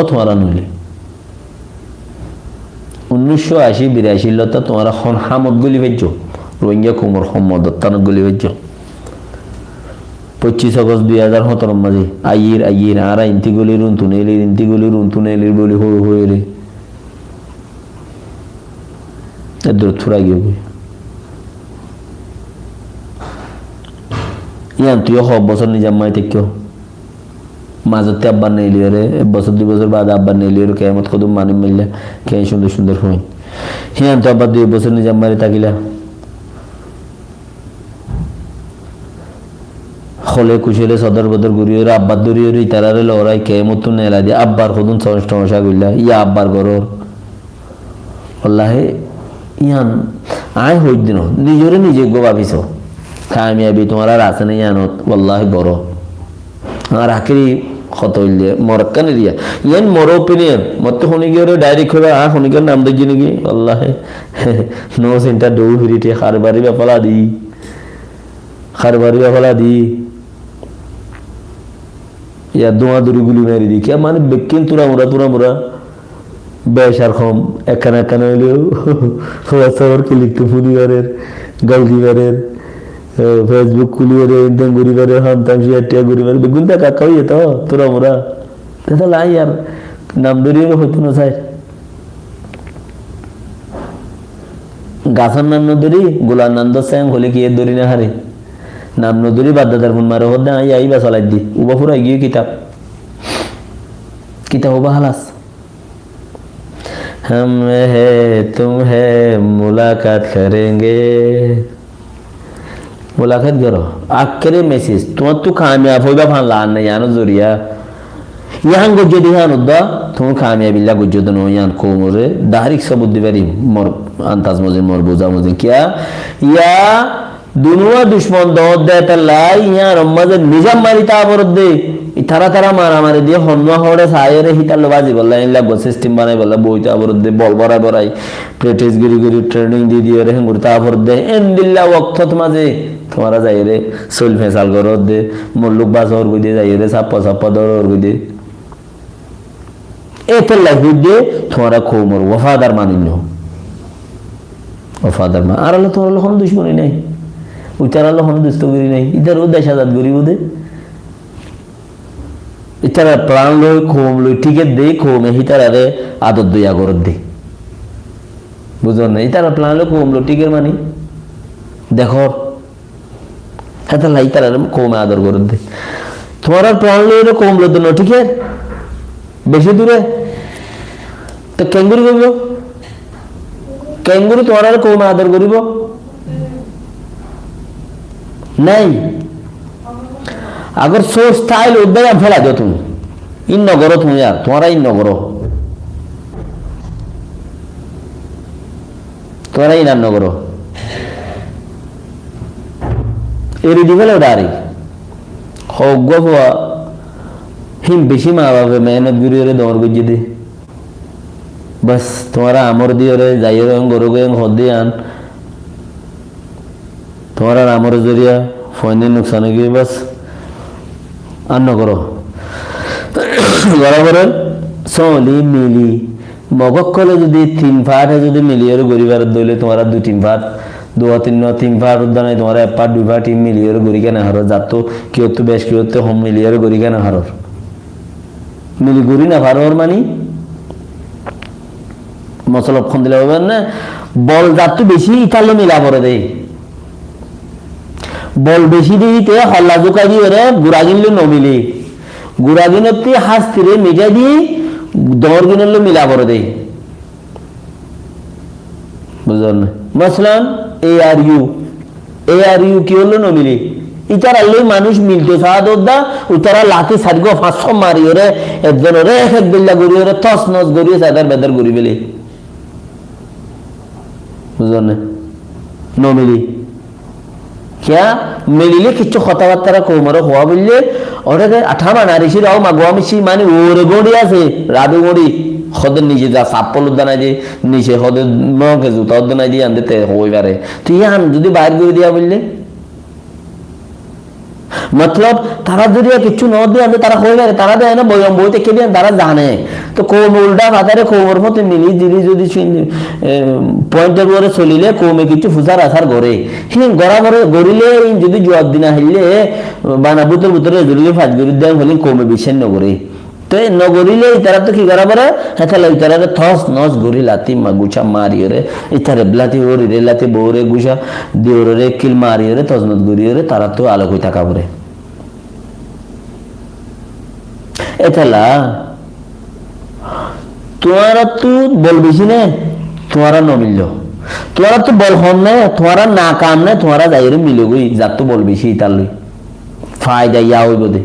তোমারা নইলে 1980-82 লতা তোমারা খন হামত গলি ভেজ রোহিঙ্গা কৌমর মদত্তানত গলি ভেজ 25 আগস্ট 2017 মাঝে আইয়ের আর ইন্তি গলির উন্তুনেলির বলি হয়ে এদের থুরা গিয়ে ইয়ান তুই বছর নিজাম মাই থেকেও মাজতে আব্বার নেইলি রে বছর 2 বছর বাদে আব্বার নেইলি রে কেমত কদম মানি মিললে কে সুন্দর হয় হিয়ান তো আব্বার 2 বছর নিজাম মারি তাকিলা হলে কুশলে সদর বদর ঘুরিয়ে আব্বার দরিয়ে তারারে লড়াই কেমত তো নেলা দিয়ে আব্বার কদম সমস্যা কইলা ইয়া আব্বার গরর আল্লাহে ইয়ান আয় হই দিন নিজরে নিজে গো ভাবিস কামিয়াবি তোমার আর আছে না ইয়ানত আল্লাহ বড় আর আখেরি কত হইলে মরক্কান এরিয়া ইয়ান মর ওপিনিয়ন মত শুনি গিয়ে ডাইরেক্ট হলো শুনিকে নাম দেখি নাকি আল্লাহ নো সেন্টার ডৌ হিরিটে খারবারি ব্যাপালা দি ইয়া দোয়া দূরি গুলি মারি দি কে মানে বেকিন তুরা মোরা বেশার কম এখানে হইলেও হোয়াটসঅ্যাপের ক্লিক টু ফুলিবারের গালগিবারের ফেসবুক খুলিয়ে ইন্টার গরিবারে হামতাম শিয়াটিয়া গরিবারে বেগুন দেখা কইয়ে তো তোরা মোরা এটা লাই আর নাম ধরিয়ে হতো না স্যার গাছার নাম নদরি গোলার নান্দ স্যাং হলে কি এর ধরি না হারে নাম নদরি বাদ্দাদার ফোন মারে হদ না আই বা চলাই দি উবা ফুরাই গিয়ে কিতাব উবা হালাস हम है तुम है मुलाकात करेंगे मुलाकात करो आखिरी मैसेज तुम्हार तो कामयाब होगा भान लान नहीं यानो जोरिया यहाँ गुज्जो दिहान उद्दा तुम कामयाब इल्ला गुज्जो दनो यहाँ को मोरे दारिक सबूत दिवारी मोर अंताज बोझा मुझे क्या या दुनिया दुश्मन दो दे तलाई यहाँ रम्माज़ निजाम मारी ताबोर दे तारा मारा দিয়ে হন্না হড়ে সায়েরে হিতাল বাজি বললা ইনলা গো সিস্টেম বানাই বললা বইতা আবর দে বল বরাই প্র্যাকটিস গরি ট্রেনিং দিয়ে রে গুরতা আবর দে এন্দিল্লা ওয়াক্তত মাঝে তোমারা যাই রে সোল ফেসাল গর দে মুল্লুক বাজর গই যাই রে সাপ্পা দর গই দে এত লাগি দে তোমারা কোমর ওয়াফাদার মানিনো ওয়াফাদার মা আর আল্লাহ তোমার হন দুশমনী নাই উতার আল্লাহ হন দুস্তগিরি নাই ইদার উদ্দেশ আজাদ গরি উদে ইতারা প্রাণ লই খোম লই টিকেট দেই খোমে হিতারারে আদর দইয়া গরদ দে বুঝুন না ইতারা প্রাণ লই খোম লই টিকেট মানি দেখো হাতা লাই তারারে খোমে আদর গরদ দে তোমার প্রাণ লই খোম লই দন টিকেট বেশি দূরে তো ক্যাঙ্গুরি কইব ক্যাঙ্গুরি তোমার খোমে আদর করিব নাই अगर सोचता है उधर फैला दो तुम इन न करो तुम यार तुम्हारा इन न करो तुम्हारा इन न करो एरी दिवल उडारी हो गोवा हिम बेशी माँ बाप मेहनत गुरी रे दौड़ गुजी दे बस तुम्हारा आमर दियो रे जाइयो रे गरो गए होदे आन तुम्हारा आमर जरिया ফয়নি নুকসান গিয়ে বাস আর নগর বরাবরের চলি মিলি মগক কলে যদি 3 ফাট যদি মিলিয়ে গরিবার দইলে তোমার 2-3 ফাট 2-3 ফাট উদ্যানে তোমার 1 ফাট 2 ফাট মিলিয়ে গরি কেন হারো যাত কি হতো বেশ কি হতো হোম মিলিয়ে গরি কেন হারো মিলি গরি না হারোর মানি মশলা ফোন দিলে হবে না বল যাত বেশি ইতালে মিলা করে দেয় বল বেশি দিতে হল্লা জোকা দিয়ে রে গুড়া গিনলে নমিলে গুড়া গিনতে হাসতিরে মিটা দিয়ে দর গিনলে মিলা করে দেয় বুঝলেন মসলান এ আর ইউ কি হলো নমিলে ইতারা লই মানুষ মিলতে সাদা উতারা লাতি সারগো 500 মারি ওরে একজন ওরে এক বিল্লা গড়ি ওরে তস নস গড়ি সাদার বেদার গড়ি বেলে বুঝলেন নমিলি क्या मिलिले किच्छु কথাবার্তা কোমরে হওয়া বললে ওটাকে আঠামা নারিশি রাও মাগোয়া মিশি মানে ওরে গড়ি আছে রাদু গড়ি খদের নিচে যা সাপল দানাই দিয়ে নিচে খদের মকে জুতা দানাই দিয়ে আনতে হইবারে তুই আন যদি বাইর করে দিয়া বললে मतलब তারা যদি কিছু ন দিয়ে আমি তারা হইবারে তারা দেয় না বয়ম বইতে কে দেন তারা জানে তো কোন উল্টা ভাতারে কোমর মতে মিলি দিলি যদি পয়েন্টের পরে চলিলে কোমে কিছু ফুসার আসার করে হিন গড়া করে গড়িলে যদি জবাব দিনা হইলে বানাবুতের ভিতরে যদি ফাজ গরি দেন হলে কোমে বিচ্ছিন্ন করে তো নগরিলে তারা তো কি করা পারে হেতালে তারা থস নস গরি লাতি গুছা মারি রে ইতারে ব্লাতি ওরি রে লাতি বউরে গুছা দিওরে রে কিল মারি রে তজনত গরি রে তারা তো আলোক হই থাকা পরে এতলা তোমারা তো বলবিছি না তোমারা ন মিলল তোমারা তো বল হন না তোমারা না কাম না তোমারা যাইরে মিলে গই যা তো বলবিছি তার লই ফায়দা ইয়া হইব দে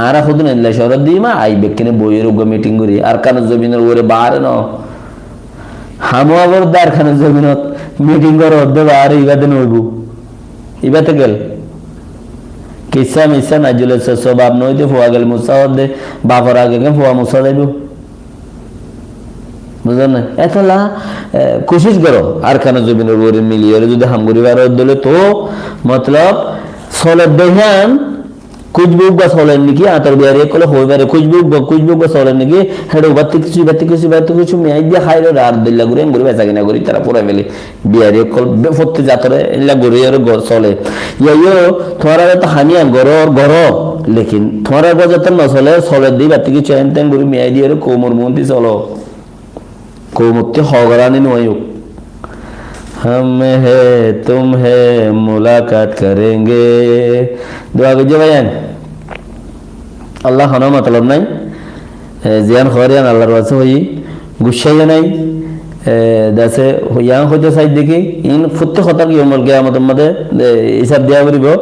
আর খুদন এলে শরৎ দিমা আই বেকনে বইয়ের উগ মিটিং করি আর কান জমিনের ওরে বাহারে ন হামো আবার দার খান জমিনত মিটিং করো দে বাহারে ইবাদে নইবু ইবাতে গেল কিসা মিসা নাজুলে সবাব নইতে ফুয়া গেল মুসা দে বাপর আগে কে ফুয়া মুসা দেবু বুঝলেন না এতলা কোশিশ করো আর কান জমিনের ওরে মিলিয়ে যদি হামগুরি বার দলে তো मतलब সলে দেহান কুজবুক বা চলেন নাকি আতর বিয়ারে কলে হইবারে কুজবুক বা চলেন নাকি হেডো বাতি কিছু মেয়াই দিয়া খাইলো আর দিল্লা ঘুরে ঘুরে বেচা কিনা করি তারা পুরা মেলে বিয়ারে কল বেফতে জাতরে এলা ঘুরে আর চলে ইয়ো তোমারা তো হানিয়া গর লেকিন তোমারা গজত না চলে দি বাতি কিছু এনতেন ঘুরে মেয়াই দিয়ে কোমর মন্দি চলো কোমরতে হগরানি নয়ও हम है तुम है मुलाकात करेंगे दुआ कीजिए भाईजान अल्लाह खाना मतलब नहीं जियान खरियान अल्लाहर वास्ते होई गुस्सा नहीं जैसे यहाँ हो जाए साइड देखी इन फुत्ते खतर की उम्र के मतलब मते हिसाब दिया बरिबो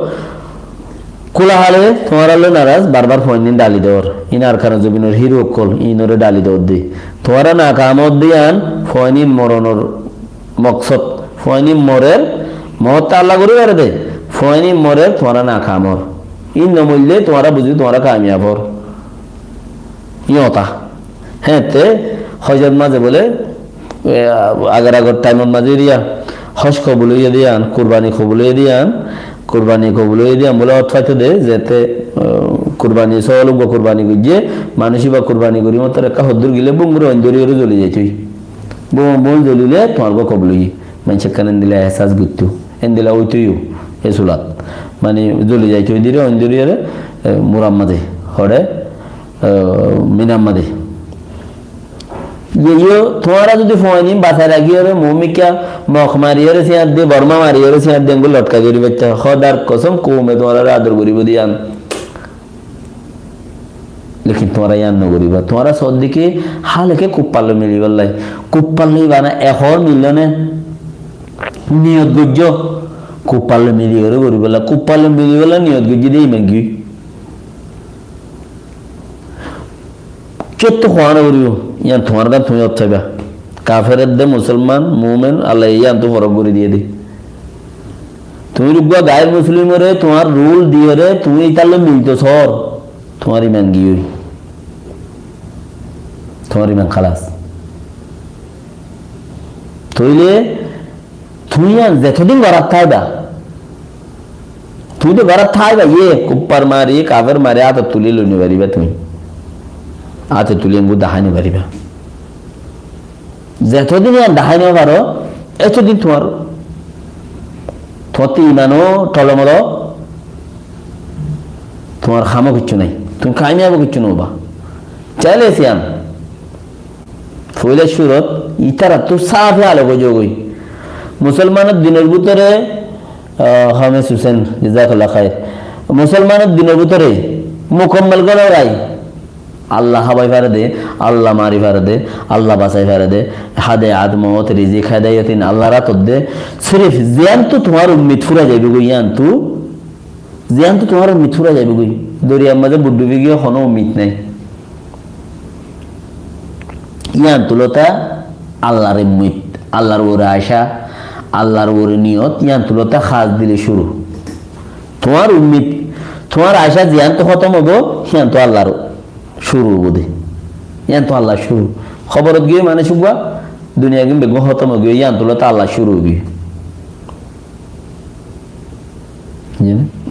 कुला हाले तुम्हारा लो नाराज बार बार फोन दिन डाली दौर इन आरखाना जमीनर हिरो कल इनरे डाली दौर दी तुम्हारा नाकामत दियान फोन इन मरणर मकसद ফয়নি মরের মহত্তা আল্লাহ করি পারে দে ফয়নি মরের তোমারা না খামর ই নমইলে তোমারা বুঝি তোমারা কামিয়াব হর ইয়তা হ্যাঁ তে হজের মাঝে বলে আগের টাইমের মাঝে দিয়া হজ কবুলিয়ে দিয়ান কুরবানি কবুলিয়ে দিয়ান বলে অর্থাৎ দে যেতে কুরবানি সলুক বা কুরবানি গুজে মানুষই বা কুরবানি করি মতো একটা হদ্দুর গিলে বুমগুলো অঞ্জরি জ্বলি যাই তুই বোম জ্বলিলে তোমার কবুলি মানুষের দিলে এহসাস গুত্তু এন্দিলা ওই তুইও এসুলাত মানে জ্বলি যাই তুই দিলে অঞ্জরিয়ারে মুরাম্মাদে হরে মিনাম্মাদে ইয়ে তোমারা যদি ফোয়ানি বাসায় রাখি ওরে মমিকা মখ মারিয়ে সিয়াদ দিয়ে বর্মা মারিয়ে সিয়াদ দিয়ে লটকা করি বেচতে খদার কসম কমে তোমারা আদর করিব দিয়ান लेकिन तुम्हारा यान न करिबा तुम्हारा सद दिके हालके कुप्पाल मिलिबल लाई कुप्पाल नहीं बाना এখন মিলনে নিয়ত গুজ্জ কুপ্পাল মিলিয়ে করিবলা কুপ্পাল মিলিবলা নিয়ত গুজ্জ দেই মাগি চত্ব খানা করিব ইয়ান তোমার দা তুমি অচ্ছাবা কাফেরের দে মুসলমান মুমিন আল্লাহ ইয়ান তো ফরক করে দিয়ে দে তুমি রুগবা গায়ের মুসলিমরে তোমার রুল দিয়ে রে তুমি তালে মিলতো সর तुम्हारी ईमान गई हुई तुम्हारी ईमान खलास तो ये तुम्हें यतदिन गरात था তুই তো ঘরে থাই ভাই কুপ্পার মারি কাপের মারি হাতে তুলি লইনি পারিবা তুমি হাতে তুলি এমনি দাহানি পারিবা যতদিন দাহানি পারো এতদিন তোমার তোমার ইমানও টলমল তোমার খামো কিচ্ছু নাই তুমি কামিয়াবো কিচ্ছু নবা চাইলে সিয়াম ফইলে সুরত ইতারা তো সাফে আলো গই মুসলমানের দিনের ভিতরে হামেস হুসেন জাজাকাল্লাহ খায়ের মুসলমানের দিনের ভিতরে মুকম্মল করে রাই আল্লাহ হাবাই ফারে দে আল্লাহ মারি ফারে দে আল্লাহ বাসাই ফারে দে হাদে আদমত রিজিক হাদায়াতিন আল্লাহ রাতত দে সিরিফ জিয়ান তো তোমার উম্মিদ ফুরা যাইবে গই জিয়ান তো তোমার উম্মিদ ফুরা যাইবে গই দরিয়ার মাঝে বুড্ডুবি গিয়ে কোনো উম্মিদ নাই ইয়ান তুলতা আল্লাহর উম্মিদ আল্লাহর ওরে আশা আল্লাহর ওরে নিয়ত ইয়ান তুলতা খাস দিলে শুরু তোমার উম্মিদ তোমার আশা জিয়ান তো খতম হবো হিয়ান তো আল্লাহর শুরু বোধে ইয়ান তো আল্লাহ শুরু খবরত গিয়ে মানে শুকবা দুনিয়া কিন্তু বেগম খতম গিয়ে ইয়ান তুলতা আল্লাহ শুরু হবি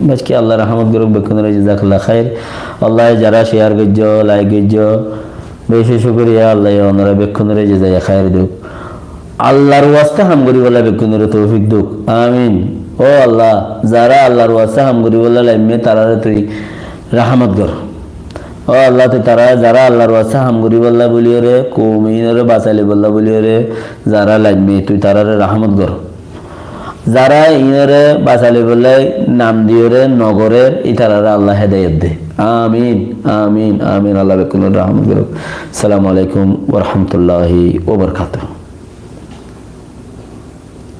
বাস কি আল্লাহ রহমত গরক বেক্ষণ জাজাকাল্লাহ খায়ের আল্লাহ যারা শেয়ার গজ্জ লাইক গজ্জ বেশি শুকরিয়া আল্লাহ ওনারা বেক্ষণরে যে যায় খায়ের দুক আল্লাহর ওয়াস্তে হাম করি বলা বেক্ষণরে তৌফিক দুক আমিন ও আল্লাহ যারা আল্লাহর ওয়াস্তে হাম করি বলা লাইমে তারারে তুই রহমত কর ও আল্লাহ তুই তারা যারা আল্লাহর ওয়াস্তে হাম করি বললা বলিও রে কৌমিনরে বাঁচালি বললা বলিও রে যারা লাইমে তুই তারারে রহমত কর যারা ইনরে বাঁচালি বললে নাম দিও রে নগরের ইতারারে আল্লাহ হেদায়েত দে আমিন আমিন আমিন আল্লাহ বেকুন রহমত করুক। আসসালামু আলাইকুম ওয়া রাহমাতুল্লাহি ওয়া বারাকাতুহু।